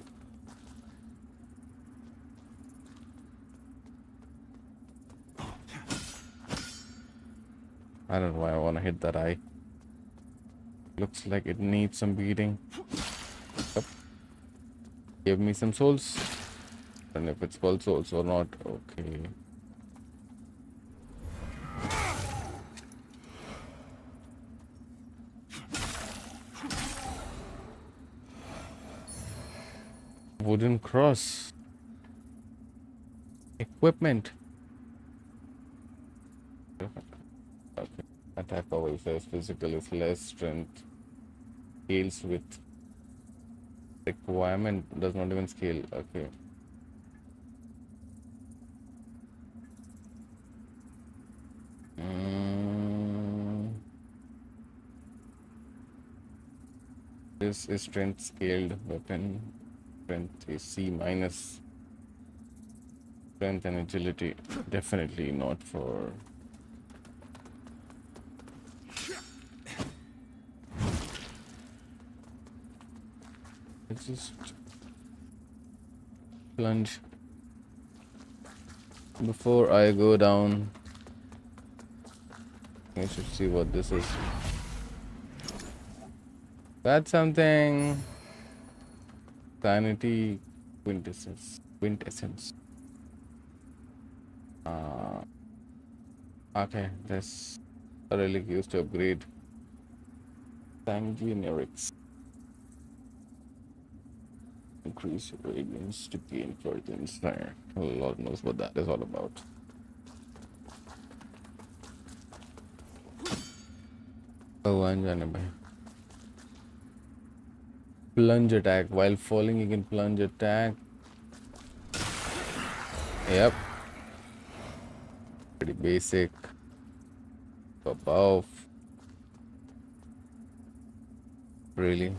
I don't know why I want to hit that eye. Looks like it needs some beating. Yep. Give me some souls. And if it's full souls or not, okay. Wooden cross. Equipment. Okay. Attack power says physical is less strength. Scales with requirement does not even scale. Okay. Mm, this is strength scaled weapon. Strength is C minus. Strength and agility. Definitely not for. Let's just plunge. Before I go down, I should see what this is. That's something. Sanity quintessence. Quintessence. Okay, that's a relic used to upgrade sanguinarics. Increase your radiance to gain further inspire. Lord knows what that is all about. Oh, I'm plunge attack. While falling, you can plunge attack. Yep. Pretty basic. Above. Really?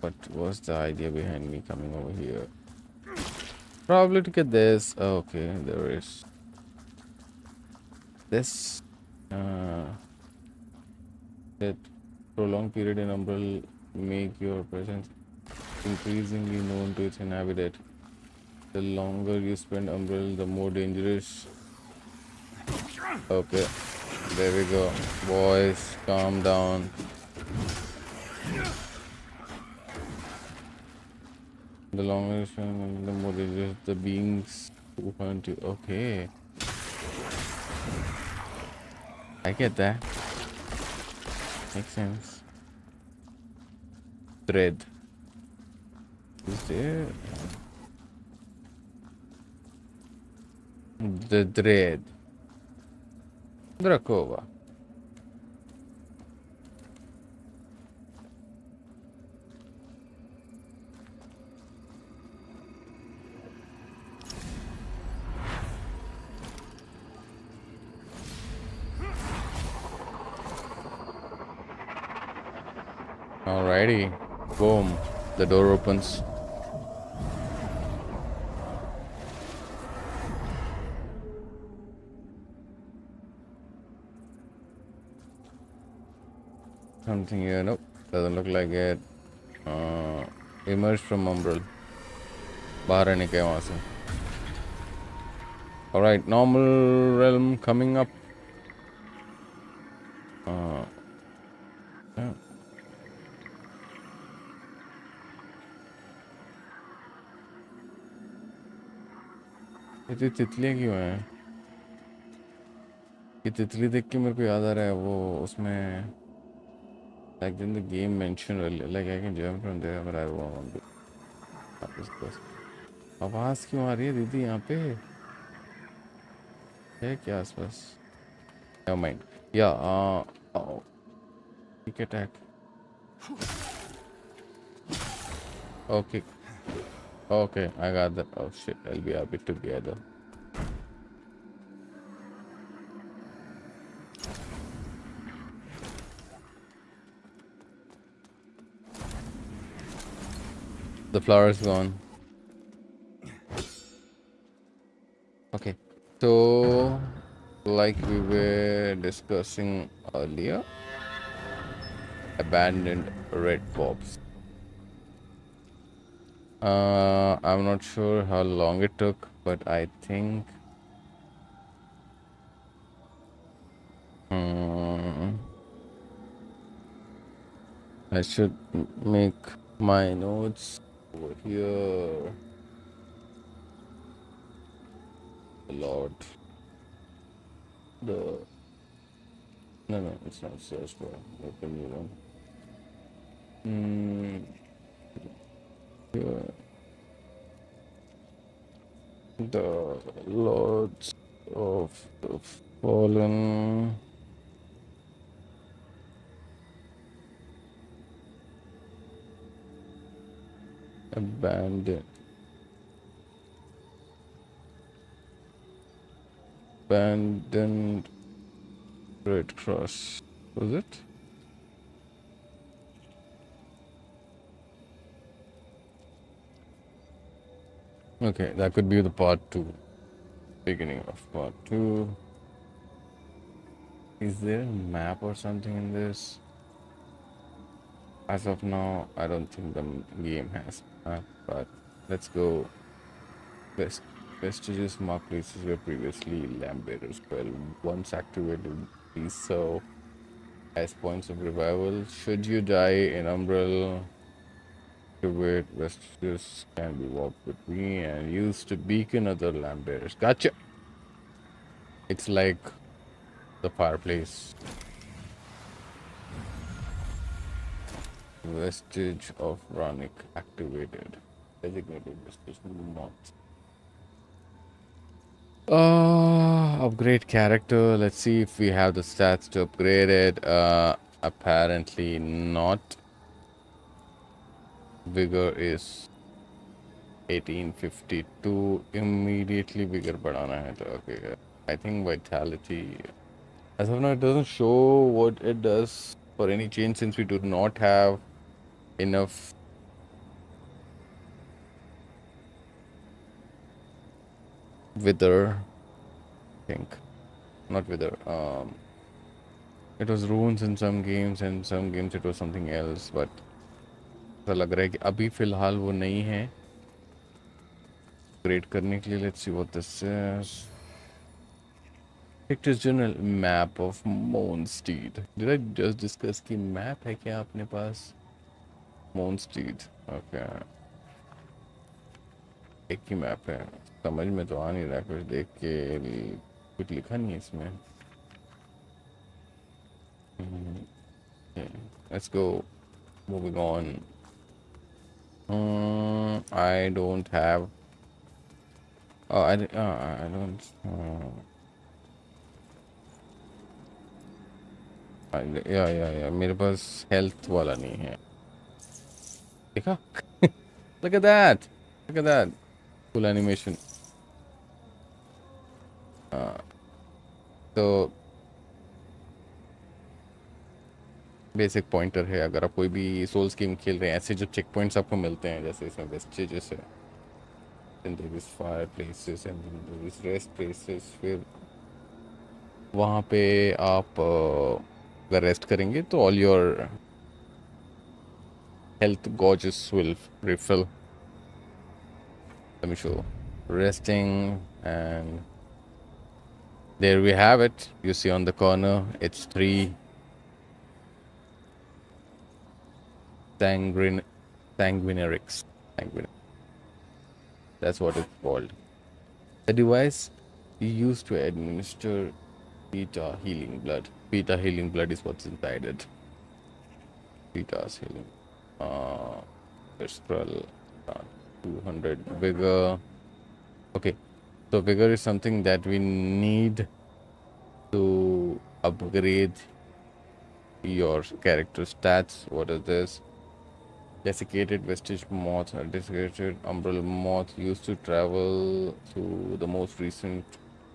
What was the idea behind me coming over here? Probably to get this. Oh, okay, there is this. That prolonged period in Umbral make your presence increasingly known to its inhabitant. The longer you spend Umbral, the more dangerous. Okay, there we go. Boys, calm down. The longer you spend, the more dangerous the beings who hunt you. Okay, I get that. Makes sense. Thread. Is there? The dread. Drakova. Alrighty. Boom. The door opens. Something here. Nope. Doesn't look like it. Emerged from Umbral. बाहर निकले वहां से. Alright. Normal realm coming up. Yeah. इतनी तितलियाँ क्यों हैं? ये तितली देख के मेरे को याद आ रहा है वो उसमें like then the game mentioned earlier like I can jump from there but I won't want to. What is this? आवाज क्यों आ रही है दीदी यहाँ पे? है क्या आसपास? Never mind. Yeah. Oh. Quick attack. Okay. Okay, I got that. Oh shit, I'll be a bit together. The flower is gone. Okay, so like we were discussing earlier, abandoned red pops. I'm not sure how long it took, but I think I should make my notes over here. Lord. No, it's not search bar. Open new one. Yeah. The Lords of the Fallen. Abandoned. Abandoned Red Cross. Was it? Okay, that could be the part 2. Beginning of part 2. Is there a map or something in this? As of now, I don't think the game has a map, but let's go. Vestiges mark places where previously lamp bearers fell. Once activated, these serve as points of revival. Should you die in Umbral, activate vestiges can be walked between and used to beacon other lamp bearers. Gotcha! It's like the fireplace. Vestige of Ranic activated. Designated vestige not. Upgrade character. Let's see if we have the stats to upgrade it. Apparently not. Vigor is 1852. Immediately vigor बढ़ाना है तो okay. I think vitality. As of now, it doesn't show what it does for any change since we do not have enough. Wither, I think, not wither. It was runes in some games, and some games it was something else. But ऐसा लग रहा है कि अभी फिलहाल वो नहीं है. Upgrade करने के लिए, let's see what this says. Pictures general map of Moonstead. Did I just discuss कि map है क्या अपने पास? Moonstead. Okay. एक ही मैप है. समझ में तो आ नहीं रहा कुछ देख के. कुछ लिखा नहीं है इसमें. Let's go. Moving on. I don't have. Oh, I don't. Yeah. मेरे पास health वाला नहीं है. देखा? Look at that. Look at that. Cool animation. तो बेसिक पॉइंटर है. अगर आप कोई भी सोल्स गेम खेल रहे हैं, ऐसे जो चेक पॉइंट्स आपको मिलते हैं, जैसे इसमें वेस्टेजेस है, then there is fire places and then there is rest places. फिर वहाँ पे आप अगर रेस्ट करेंगे तो all your health gauges will refill. Let me show. Resting, and there we have it. You see on the corner, it's 3 sanguinarics. That's what it's called. The device used to administer beta healing blood. Beta healing blood is what's inside it. Beta's healing. Spell 200 vigor. Okay, so vigor is something that we need to upgrade your character stats. What is this? Desiccated vestige moth. Desiccated umbral moth used to travel to the most recent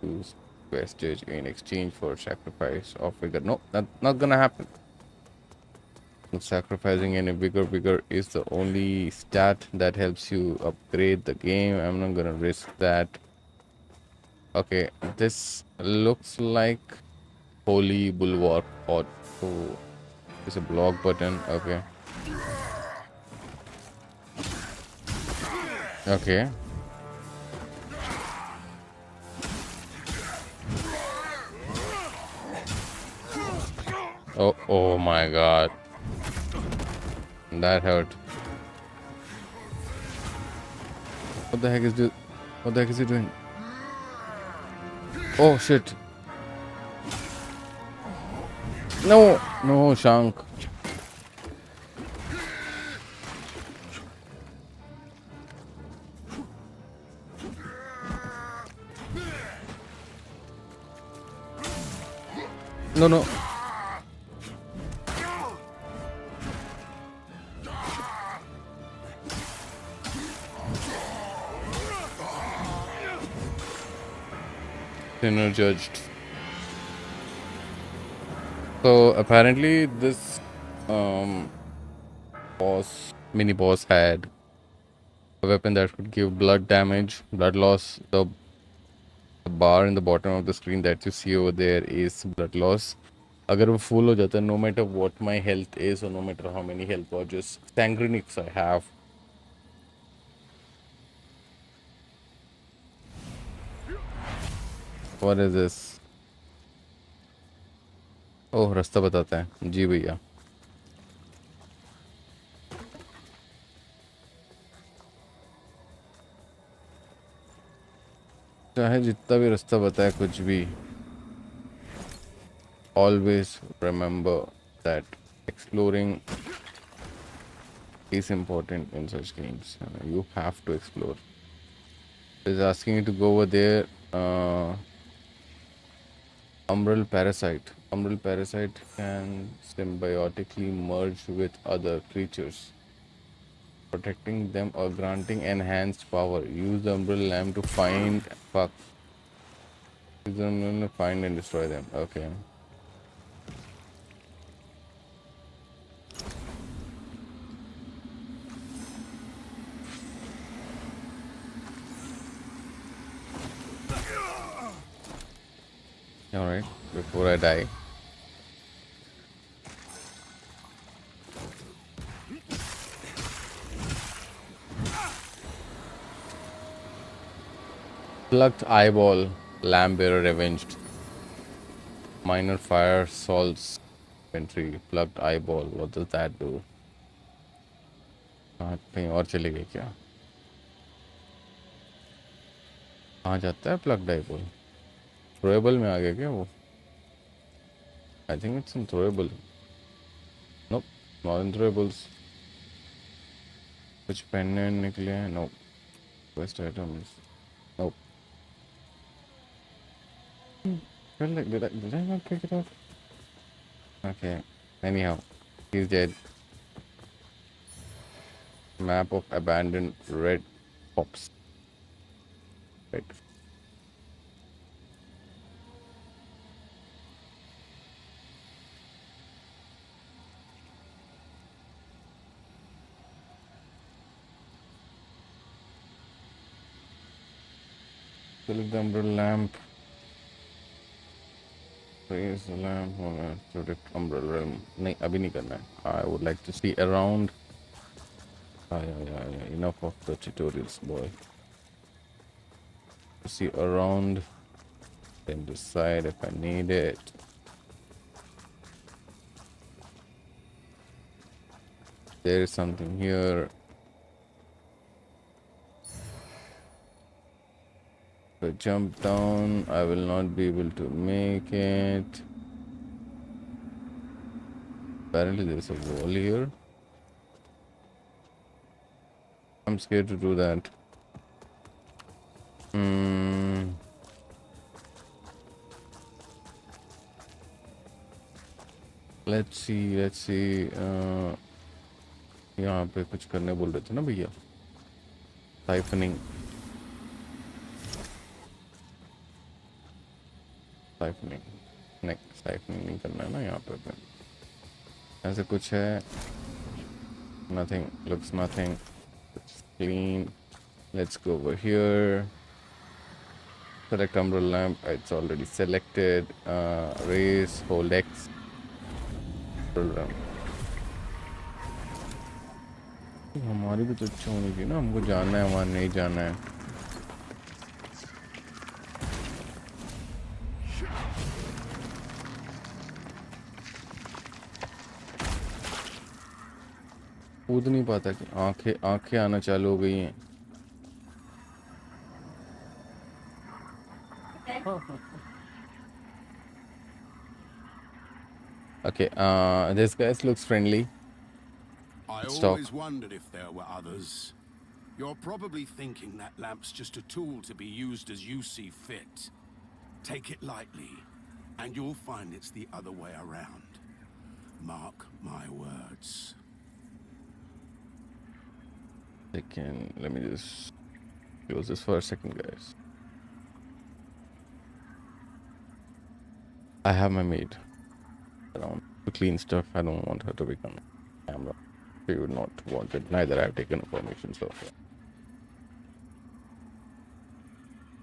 used vestige in exchange for sacrifice of vigor. No, not gonna happen. Sacrificing any vigor. Vigor is the only stat that helps you upgrade the game. I'm not gonna risk that. Okay, this looks like Holy Bulwark Auto. It's a block button. Okay. Oh my god. That hurt. What the heck is he doing? Oh shit. No, Shank. No. Synergized. So apparently this mini boss had a weapon that could give blood damage, blood loss. The bar in the bottom of the screen that you see over there is blood loss. अगर वो full हो जाता है, no matter what my health is or no matter how many health gauges, sanguinics I have, what is this? ओह रास्ता बताता है जी भैया. चाहे जितना भी रास्ता बताए कुछ भी, always remember that exploring is important in such games. You have to explore. It's asking you to go over there. Umbral Parasite. Umbral Parasite can symbiotically merge with other creatures, protecting them or granting enhanced power. Use the Umbral Lamp to find... Fuck. Use the Umbral Lamp to find and destroy them. Okay. Alright, before I die. Plucked eyeball, lamb bearer avenged. Minor fire salts infantry, plucked eyeball. What does that do? कहीं और चले गए क्या? कहाँ जाता है plucked eyeball? Throwable में आ गया क्या वो? I think it's in throwable. Nope, not in throwables. कुछ pendant निकले हैं? Nope. Quest items. Nope. Did I not pick it up? Okay. Anyhow, he's dead. Map of abandoned red pops. Right. Select the umbrella lamp. Raise the lamp. Protect umbrella realm. नहीं अभी नहीं करना है. I would like to see around. Yeah. Enough of the tutorials, boy. See around. Then decide if I need it. There is something here. If I jump down, I will not be able to make it. Apparently there is a wall here. I'm scared to do that. Let's see. यहाँ पे कुछ करने बोल रहे थे ना भैया. Siphoning नहीं करना है ना यहाँ पे. ऐसे कुछ है. Nothing. Looks nothing. It's clean. Let's go over here. Select umbrella lamp. It's already selected. Raise. Hold X. Umbrella lamp. हमारी भी तो इच्छा होनी चाहिए ना. हमको जाना है वहाँ नहीं जाना है. कूद नहीं पाता कि आंखें आना चालू हो गई हैं. Okay, this guy looks friendly. I Let's talk. always wondered if there were others. You're probably thinking that lamp's just a tool to be used as you see fit. Take it lightly, And you'll find it's the other way around. Mark my words. Let me just close this for a second, guys. I have my maid around to clean stuff. I don't want her to become camera. She would not want it. Neither I have taken information so far.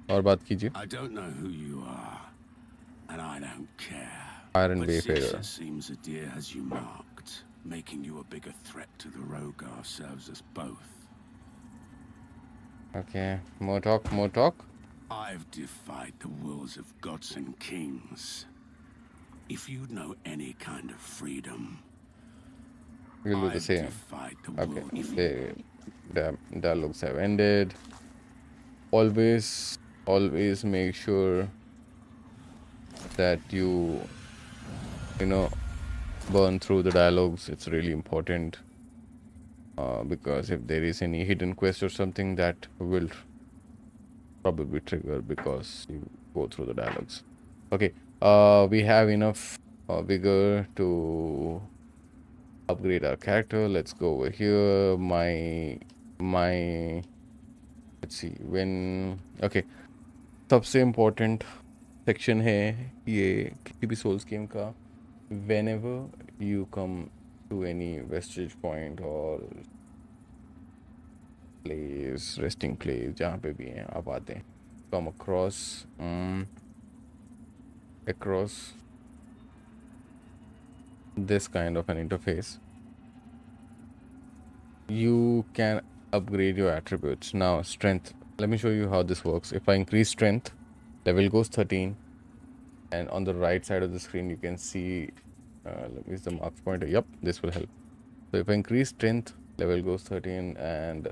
और बात कीजिए. I don't know who you are, and I don't care. Iron But Bay since Fader. it seems Adir has you marked, making you a bigger threat to the Rogar serves us both. Okay, more talk, more talk. I've defied the wills of gods and kings. If you know any kind of freedom, We'll do the I've same. defied the Okay, will. the dialogues have ended. Always make sure that you know, burn through the dialogues. It's really important. Because if there is any hidden quest or something, that will probably trigger because you go through the dialogues. Okay, we have enough vigor to upgrade our character. Let's go over here. My let's see when. Okay, सबसे important section है ये किसी भी souls game का. Whenever you come to any vestige point or place, resting place, जहाँ पे भी हैं आप आते हैं, come across this kind of an interface, you can upgrade your attributes. Now strength, let me show you how this works. If I increase strength, level goes 13, and on the right side of the screen you can see let me use the mark pointer. Yep, this will help. So if I increase strength, level goes 13, and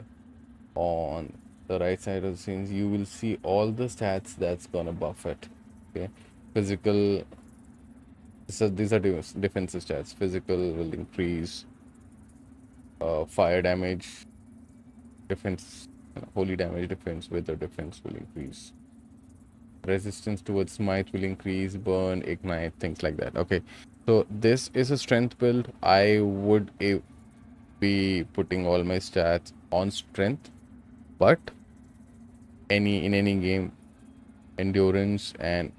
on the right side of the screen you will see all the stats that's gonna buff it. Okay, physical, so these are defensive stats. Physical will increase, fire damage, defense, holy damage, defense, weather defense will increase, resistance towards smite will increase, burn, ignite, things like that. Okay, so this is a strength build. I would be putting all my stats on strength, but in any game, endurance and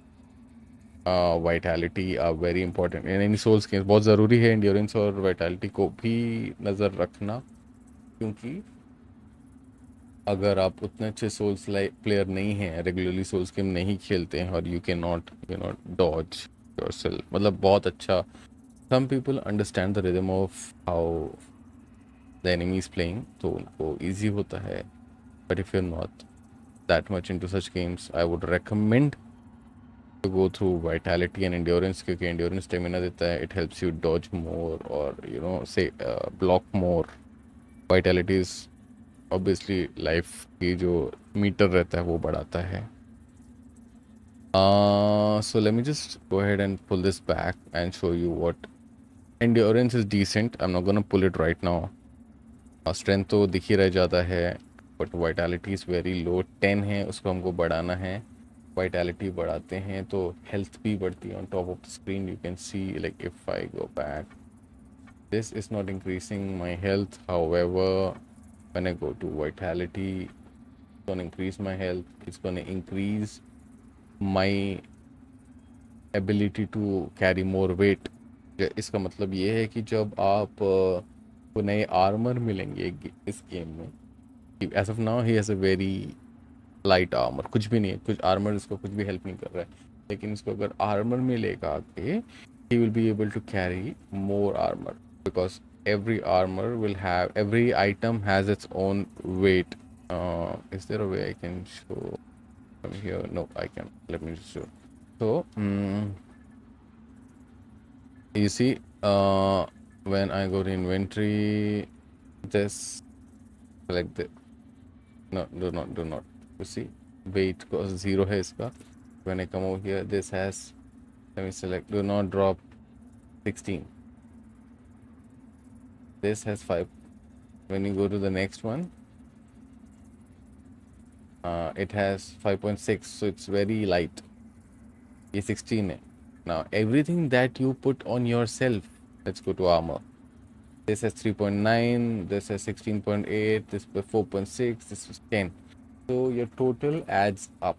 vitality are very important. In any souls games बहुत ज़रूरी है endurance और vitality को भी नज़र रखना, क्योंकि अगर आप उतने अच्छे souls प्लेयर नहीं हैं, रेगुलरली souls गेम नहीं खेलते हैं, और you cannot dodge yourself, मतलब बहुत अच्छा, some people understand the rhythm of how the enemy is playing, तो उनको easy होता है. But if you're not that much into such games, I would recommend to go through vitality and endurance, क्योंकि endurance stamina देता है. It helps you dodge more or say block more. Vitality is obviously life की जो meter रहता है वो बढ़ाता है. So let me just go ahead and pull this back and show you what endurance is decent. I'm not gonna pull it right now. Strength तो दिख ही रह जाता है, but vitality is very low. 10 है, उसको हमको बढ़ाना है. Vitality बढ़ाते हैं तो health भी बढ़ती है. On top of the screen you can see, like if I go back, this is not increasing my health. However, when I go to vitality, it's gonna increase my health. It's gonna increase my ability to carry more weight. इसका मतलब ये है कि जब आप को नए armour मिलेंगे इस गेम में, as of now he has a very light armour, कुछ भी नहीं है, कुछ आर्मर इसको कुछ भी हेल्प नहीं कर रहा है, लेकिन इसको अगर आर्मर मिलेगा आगे, he will be able to carry more armour, because every armor will have, every item has its own weight. Is there a way I can show from here? No, I can. Let me just show. So you see, when I go to inventory, this select the, no, do not you see weight because 0 है इसका. When I come over here, this has, let me select, do not drop 16. This has 5. When you go to the next one, it has 5.6, so it's very light. ये 16 है. Now, everything that you put on yourself, let's go to armor. This has 3.9, this has 16.8, this was 4.6, this was 10. So your total adds up.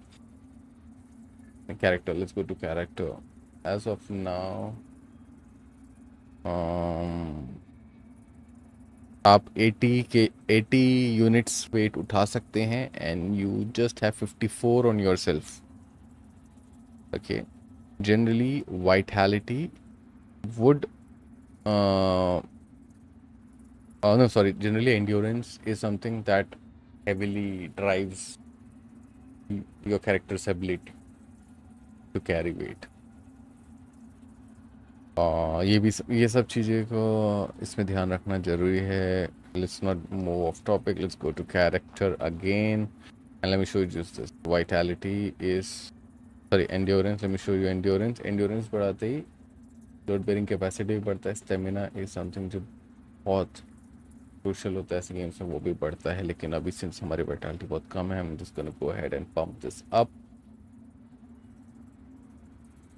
Character, let's go to character. As of now, आप 80 units weight उठा सकते हैं and you just have 54 on yourself. Okay. Generally, vitality would no, sorry. Generally, endurance is something that heavily drives your character's ability to carry weight. ये सब चीज़ें को इसमें ध्यान रखना ज़रूरी है. Let's not move off topic. Let's go to character again, and let me show you just this. Vitality is endurance. Let me show you endurance. Endurance बढ़ाते ही load bearing capacity भी बढ़ता है. Stamina is something जो बहुत crucial होता है ऐसे games में, वो भी बढ़ता है. लेकिन अभी since हमारी vitality बहुत कम है, I'm just gonna go ahead and pump this up.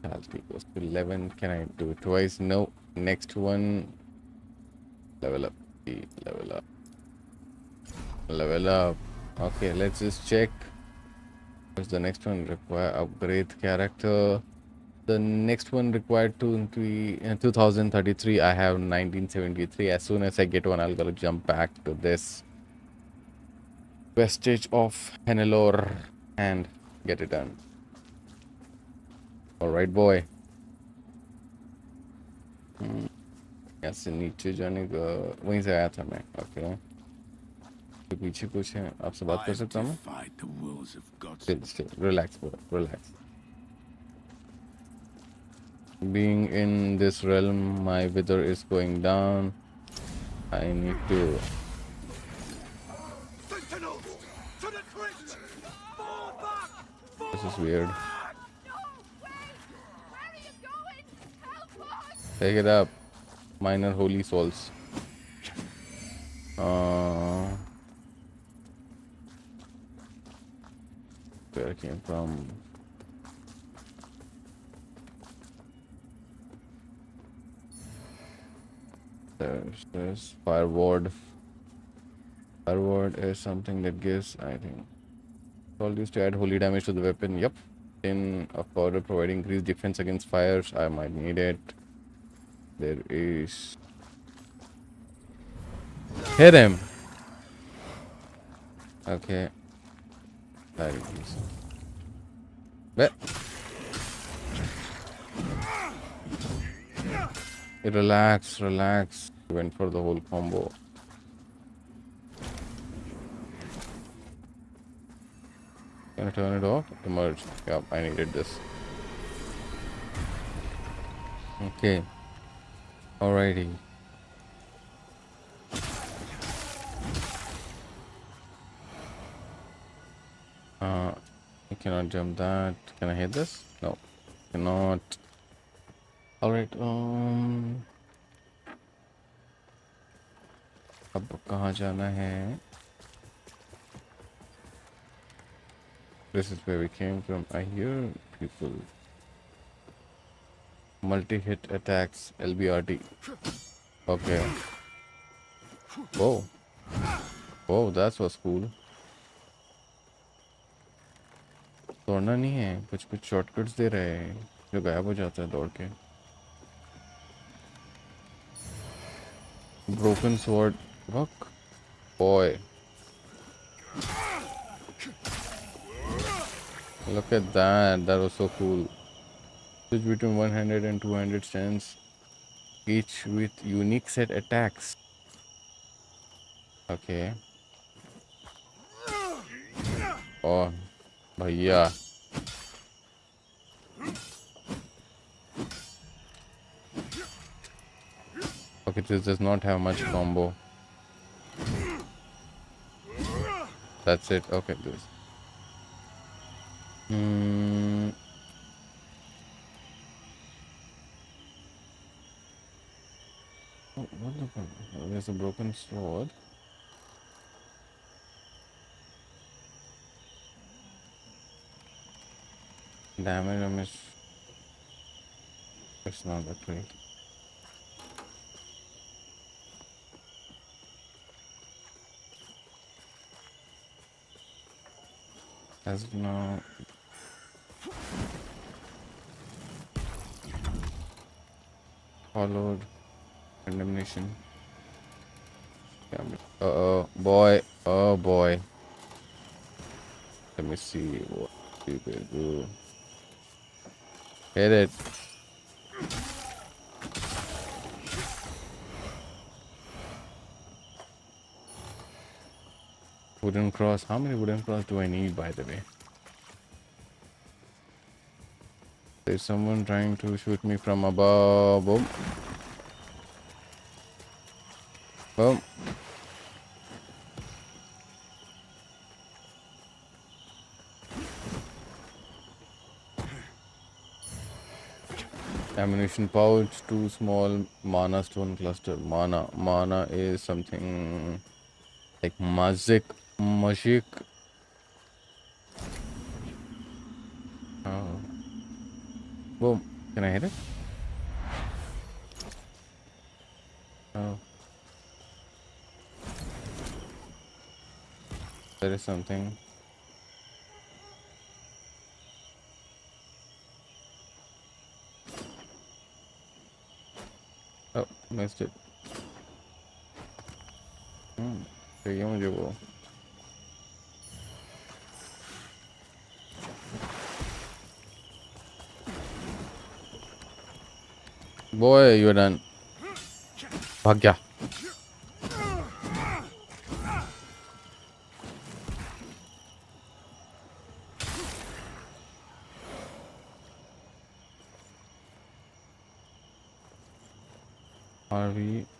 Vitality goes to 11. Can I do it twice? No. Next one. Level up. Level up. Level up. Okay, let's just check. What's the next one? Require upgrade character. The next one required to increase 2033. I have 1973. As soon as I get one, I'll gotta jump back to this Vestige of Henelor and get it done. Alright, boy. ऐसे नीचे जाने का वहीं से आया था मैं. Okay. तो पीछे कुछ है, आपसे बात कर सकता हूँ? Still, relax, bro. Relax. Being in this realm, my wither is going down. I need to. This is weird. Take it up. Minor holy souls. Where I came from. There's fire ward. Fire ward is something that gives, I think, all used to add holy damage to the weapon. Yep. In a powder providing increased defense against fires. I might need it. There is. Hit him. Okay. That is. But. Relax, relax. Went for the whole combo. Can I turn it off? Emerge. Yeah, I needed this. Okay. Alrighty. You cannot jump that. Can I hit this? No. Cannot. Alright, अब कहाँ जाना है? This is where we came from. I hear people. Multi-hit attacks, LBRT. Okay. Whoa. Whoa, that was cool. दौड़ना नहीं है, कुछ shortcuts दे रहे हैं जो गायब हो जाता है दौड़ के. Broken sword. Fuck. Boy. Look at that. That was so cool. Switch between one-handed and two-handed stance, each with unique set attacks. Okay. Oh, bhaiya. Okay, this does not have much combo. That's it. Okay, this. Oh, what the fuck? Oh, there's a broken sword. Damage. It's not that great. As of now, followed condemnation. Boy. Oh boy. Let me see what we will do. Hit it. Wooden cross. How many wooden cross do I need, by the way? There's someone trying to shoot me from above. Boom. Boom. Ammunition pouch, 2 small mana stone cluster. Mana is something like magic. Oh. Boom. Can I hit it? Oh. There is something. Oh, missed it. चाहिए मुझे वो. Boy, you're done. भाग गया.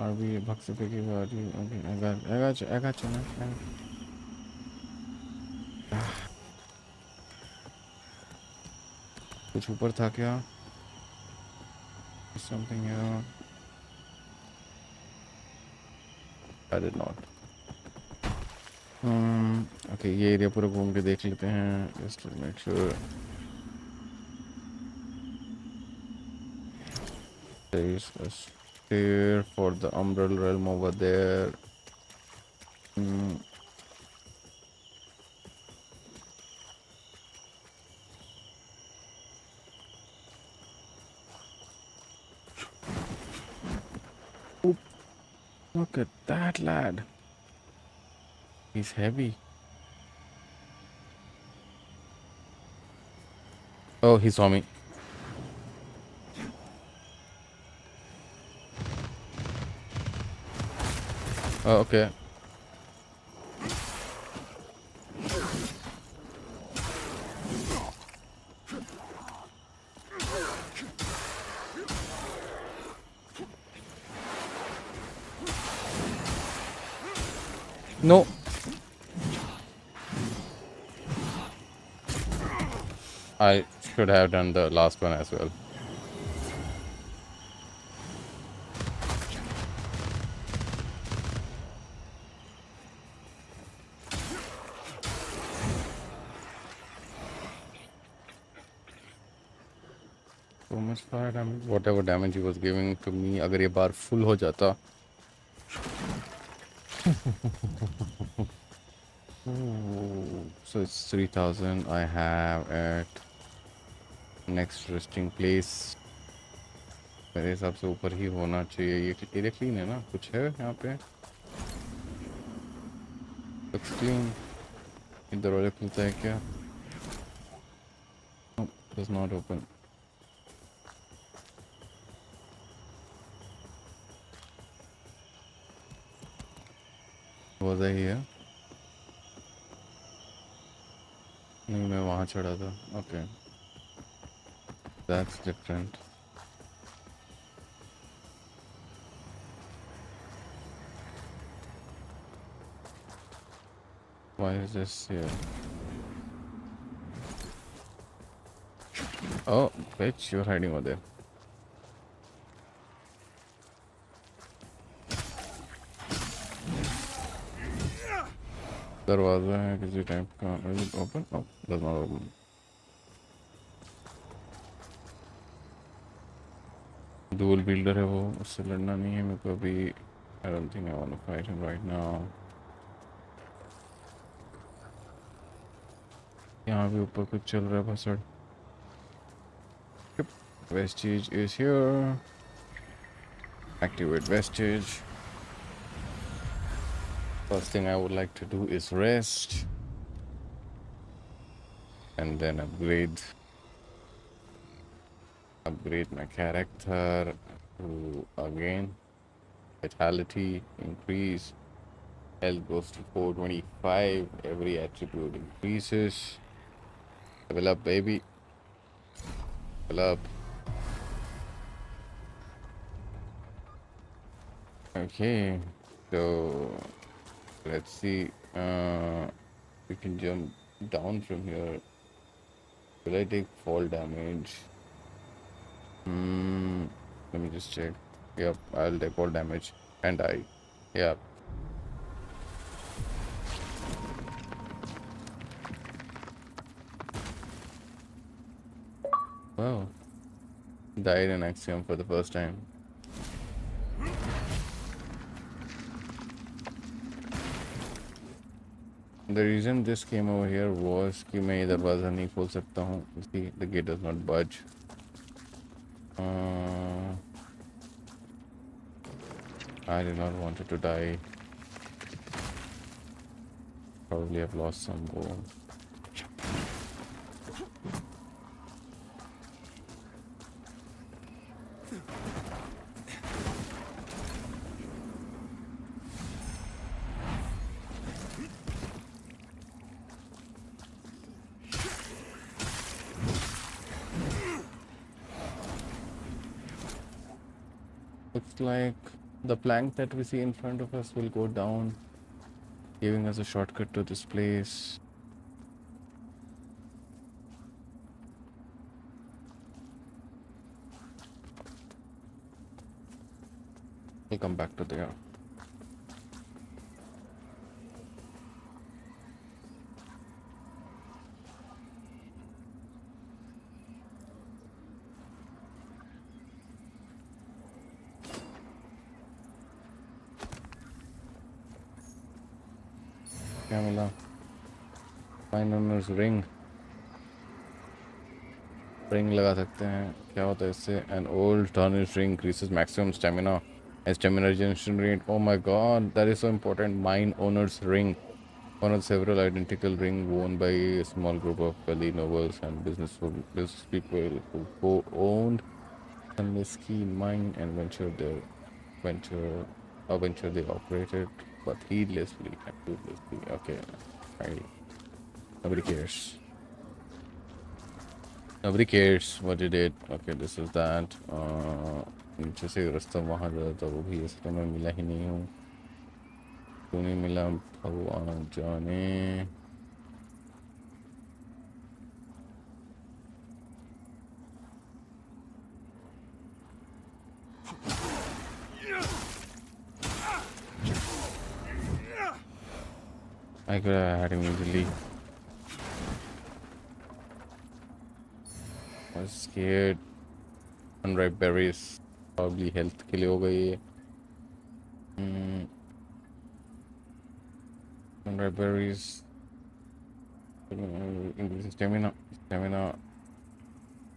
Are we भाग सकते कि बारी? Okay, I got you, man. कुछ ऊपर था क्या? Something here. I did not. Okay, ये एरिया पूरा घूम के देख लेते हैं. Just to make sure. There is a stair for the Umbral Realm over there. Oop. Look at that lad. He's heavy. Oh, he saw me. Oh, okay. No. I should have done the last one as well. So much fire damage. Whatever damage he was giving to me, अगर ये बार full हो जाता. Ooh, so it's 3000 I have at next resting place. मेरे हिसाब से ऊपर ही होना चाहिए. ये एरिया क्लीन है ना? कुछ है यहाँ पे? Looks clean. ये दरवाजा खुलता है क्या? No, does not open. Was I here? नहीं, मैं वहाँ चढ़ा था. Okay. That's different. Why is this here? Oh, bitch, you're hiding over there. दरवाजा है किसी टाइप का. Is it open? No, does not open. Dual builder है वो, उससे लड़ना नहीं है मेरे को अभी. I don't think I want to fight him right now. यहाँ भी ऊपर कुछ चल रहा है भसड़. Vestige is here. Activate Vestige. First thing I would like to do is rest. And then upgrade my character to, again, vitality increase. Health goes to 425. Every attribute increases. Level up, baby. Level up. Okay, so let's see. We can jump down from here. Will I take fall damage? Let me just check. Yep, I'll take fall damage and die. Yep. Wow. Died in Axiom for the first time. The reason this came over here was कि मैं ये दरवाज़ा नहीं खोल सकता हूँ. See, the gate does not budge. I did not want it to die. Probably have lost some bone. Looks like the plank that we see in front of us will go down, giving us a shortcut to this place. We'll come back to there. क्या मिला? Find owner's ring. Ring लगा सकते हैं. क्या होता है इससे? An old tarnished ring increases maximum stamina and stamina regeneration rate. Oh my god, that is so important. Mine owner's ring. One of several identical rings worn by a small group of wealthy nobles and business people who owned a mesquite mine and venture they operated, but heedlessly and fruitlessly. Okay, nobody cares. Nobody cares what they did. Okay, this is that. नीचे से रास्ता वहाँ जाता था, वो भी रास्ते में मिला ही नहीं हूँ. क्यों नहीं मिला भगवान जाने. I could have had him easily. I was scared. Unripe berries. Probably health के लिए हो गई. Unripe berries. Increases stamina.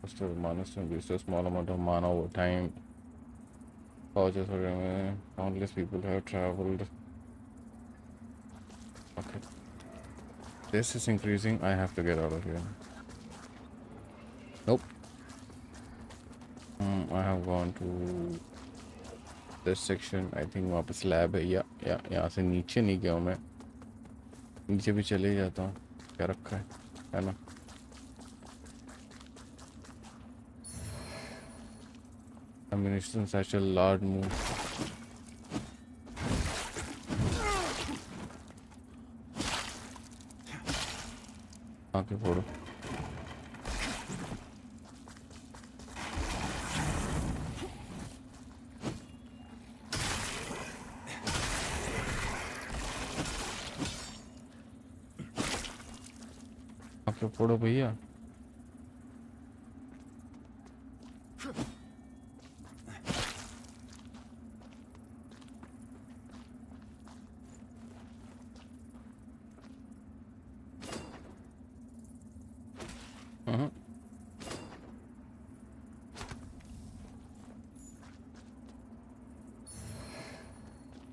Cost of mana to increase a small amount of mana over time. Pouches for countless people have traveled. Okay. This is increasing. I have to get out of here. Nope. I have gone to this section. I think वहाँ पे slab है. या यहाँ से नीचे नहीं गया हूँ मैं. नीचे भी चले जाता हूँ. क्या रखा है ना? Ammunition satchel, large move. आके फोड़ो. आके फोड़ो भैया. Uh-huh.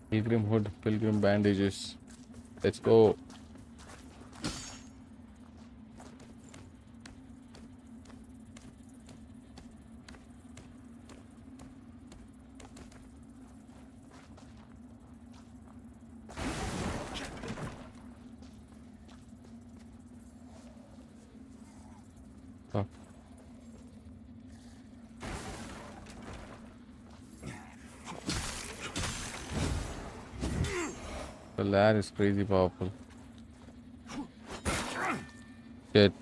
Pilgrim hood, pilgrim bandages. Let's go. Oh. The lad is crazy powerful. Shit.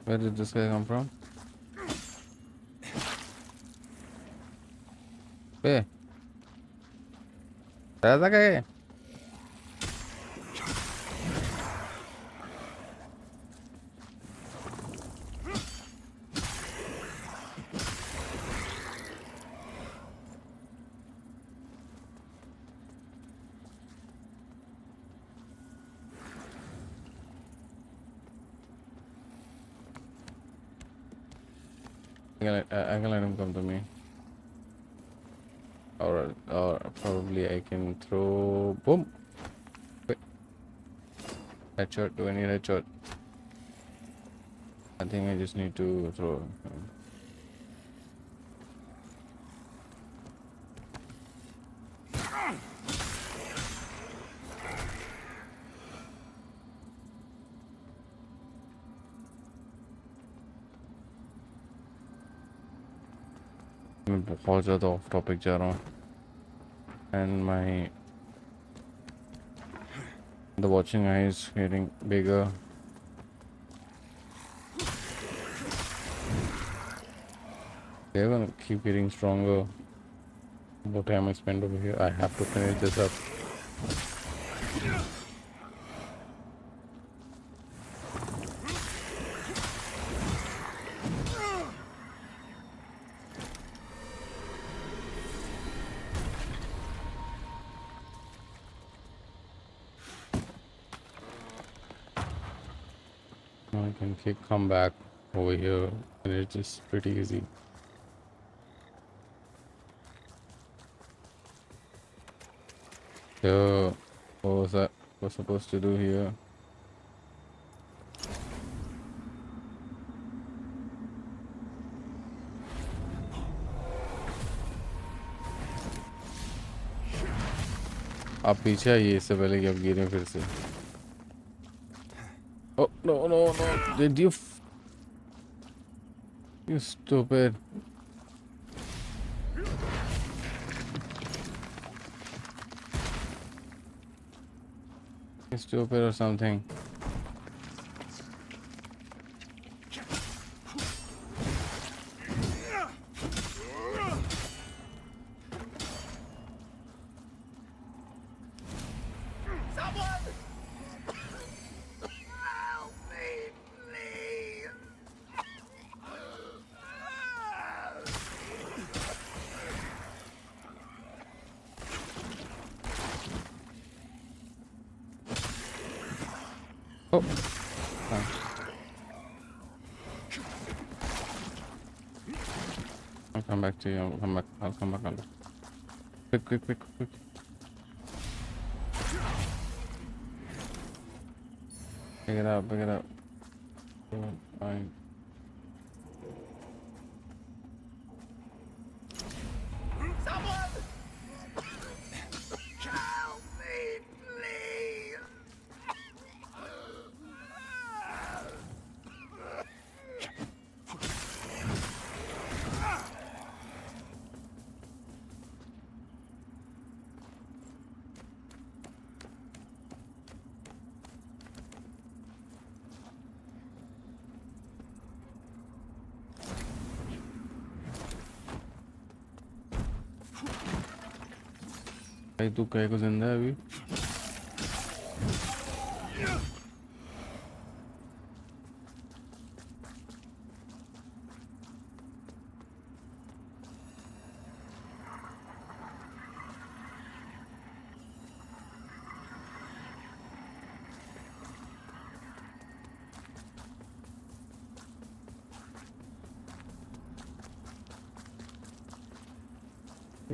Where did this guy come from? Where? Where's that guy? I can let him come to me. Or probably I can throw. Boom. Wait. Headshot. Do I need a headshot? I think I just need to throw. मैं बहुत ज़्यादा of topic जा रहा हूँ and my the watching eye is getting bigger. They're gonna keep getting stronger. What time I spend over here? I have to finish this up. I can come back over here and it's just pretty easy. So what was that was supposed to do here? आप पीछे आइए इससे पहले कि आप गिरें फिर से. Oh no! Did you you stupid. You stupid or something. Oh. I'll come back to you. I'll come back. Quick. Pick it up. Fine. भाई तू कहीं को जिंदा है अभी?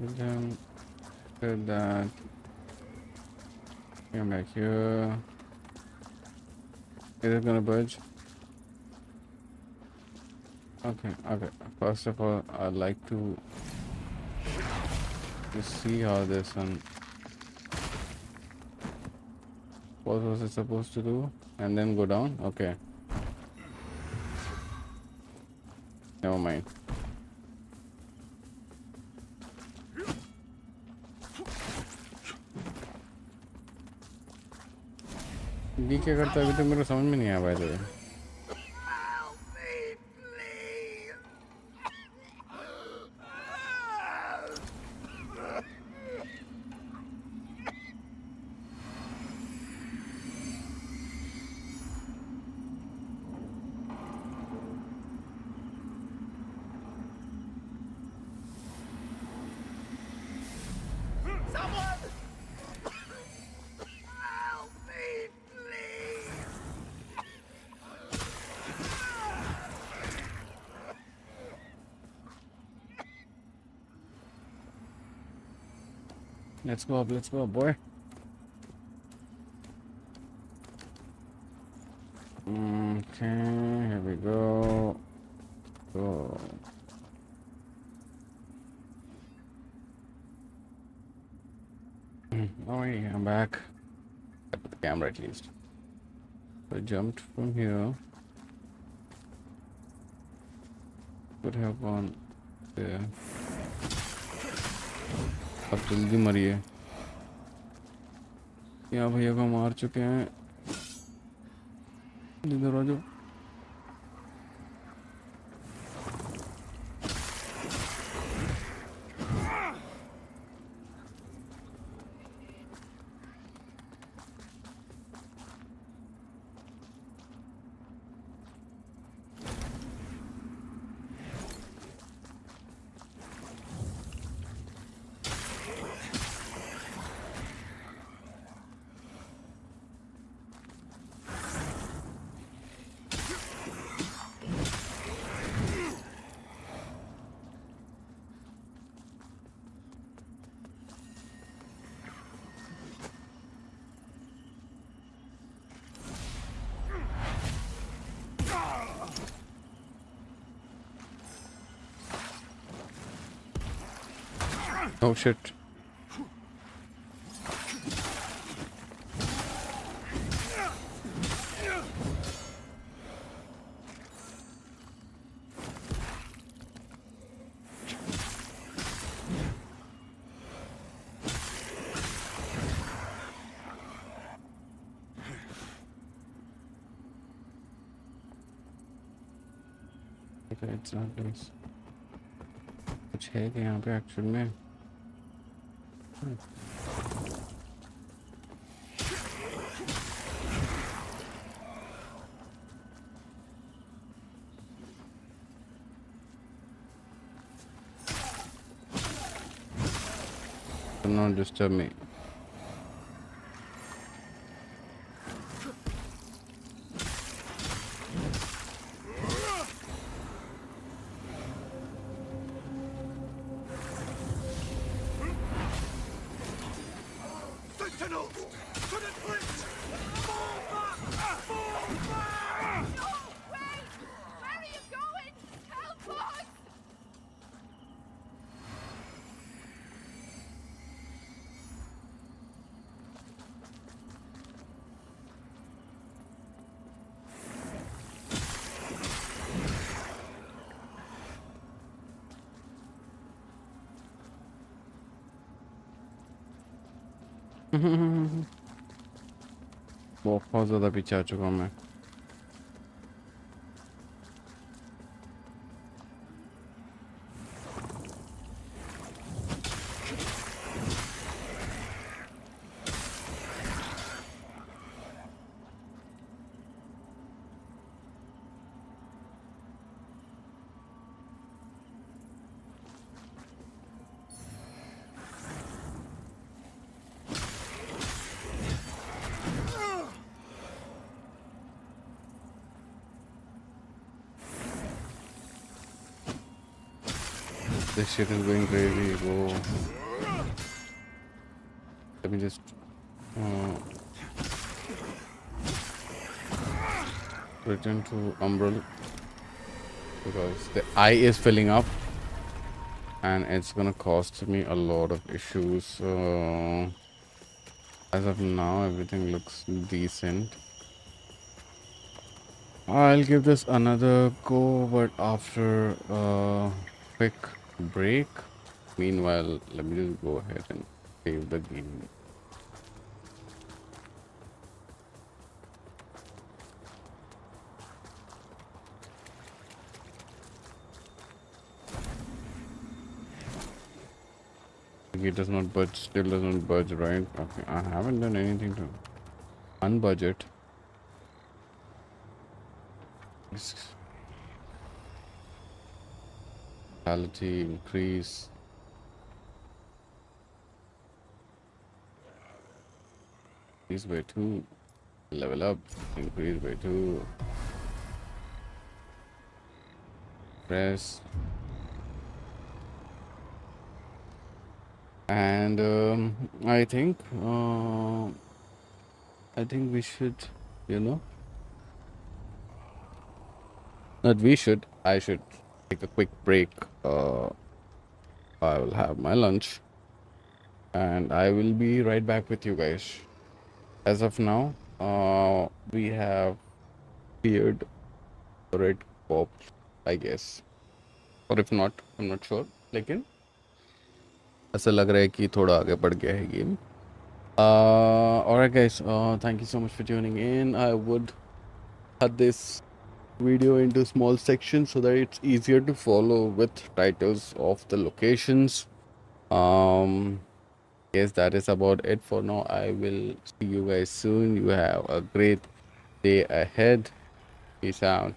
Kill them. Did that. Come back here. Is it gonna budge? Okay, okay. First of all, I'd like to just see how this one. What was it supposed to do? And then go down? Okay. Never mind. ये क्या करता है अभी तक मेरे को समझ में नहीं आया भाई तो let's go, boy. Okay, here we go. Go. Alright, I'm back. With the camera at least. So I jumped from here. Could have gone there. अब जल्दी मरिए यहाँ भैया को मार चुके हैं इधर आ जाओ Oh shit. Okay, it's not this. कुछ है कि यहाँ पे एक्चुअल में Do not disturb me. बहुत ज़्यादा पीछे आ चुका हूँ मैं This shit is going crazy. Whoa. Let me just return to Umbral because the eye is filling up and it's gonna cost me a lot of issues. As of now, everything looks decent. I'll give this another go, but after a quick break. Meanwhile, let me just go ahead and save the game. It does not budge, still doesn't budge, right? Okay, I haven't done anything to unbudget. Quality increase. Increase by 2. Level up. Increase by 2. Press. And I think we should, not we should, I should take a quick break. I will have my lunch and I will be right back with you guys. As of now, we have cleared red pop, I guess, or if not, I'm not sure. लेकिन ऐसा लग रहा है कि थोड़ा आगे बढ़ गया है game. Alright guys, thank you so much for tuning in. I would cut this video into small sections so that it's easier to follow with titles of the locations. Yes, that is about it for now. I will see you guys soon. You have a great day ahead. Peace out.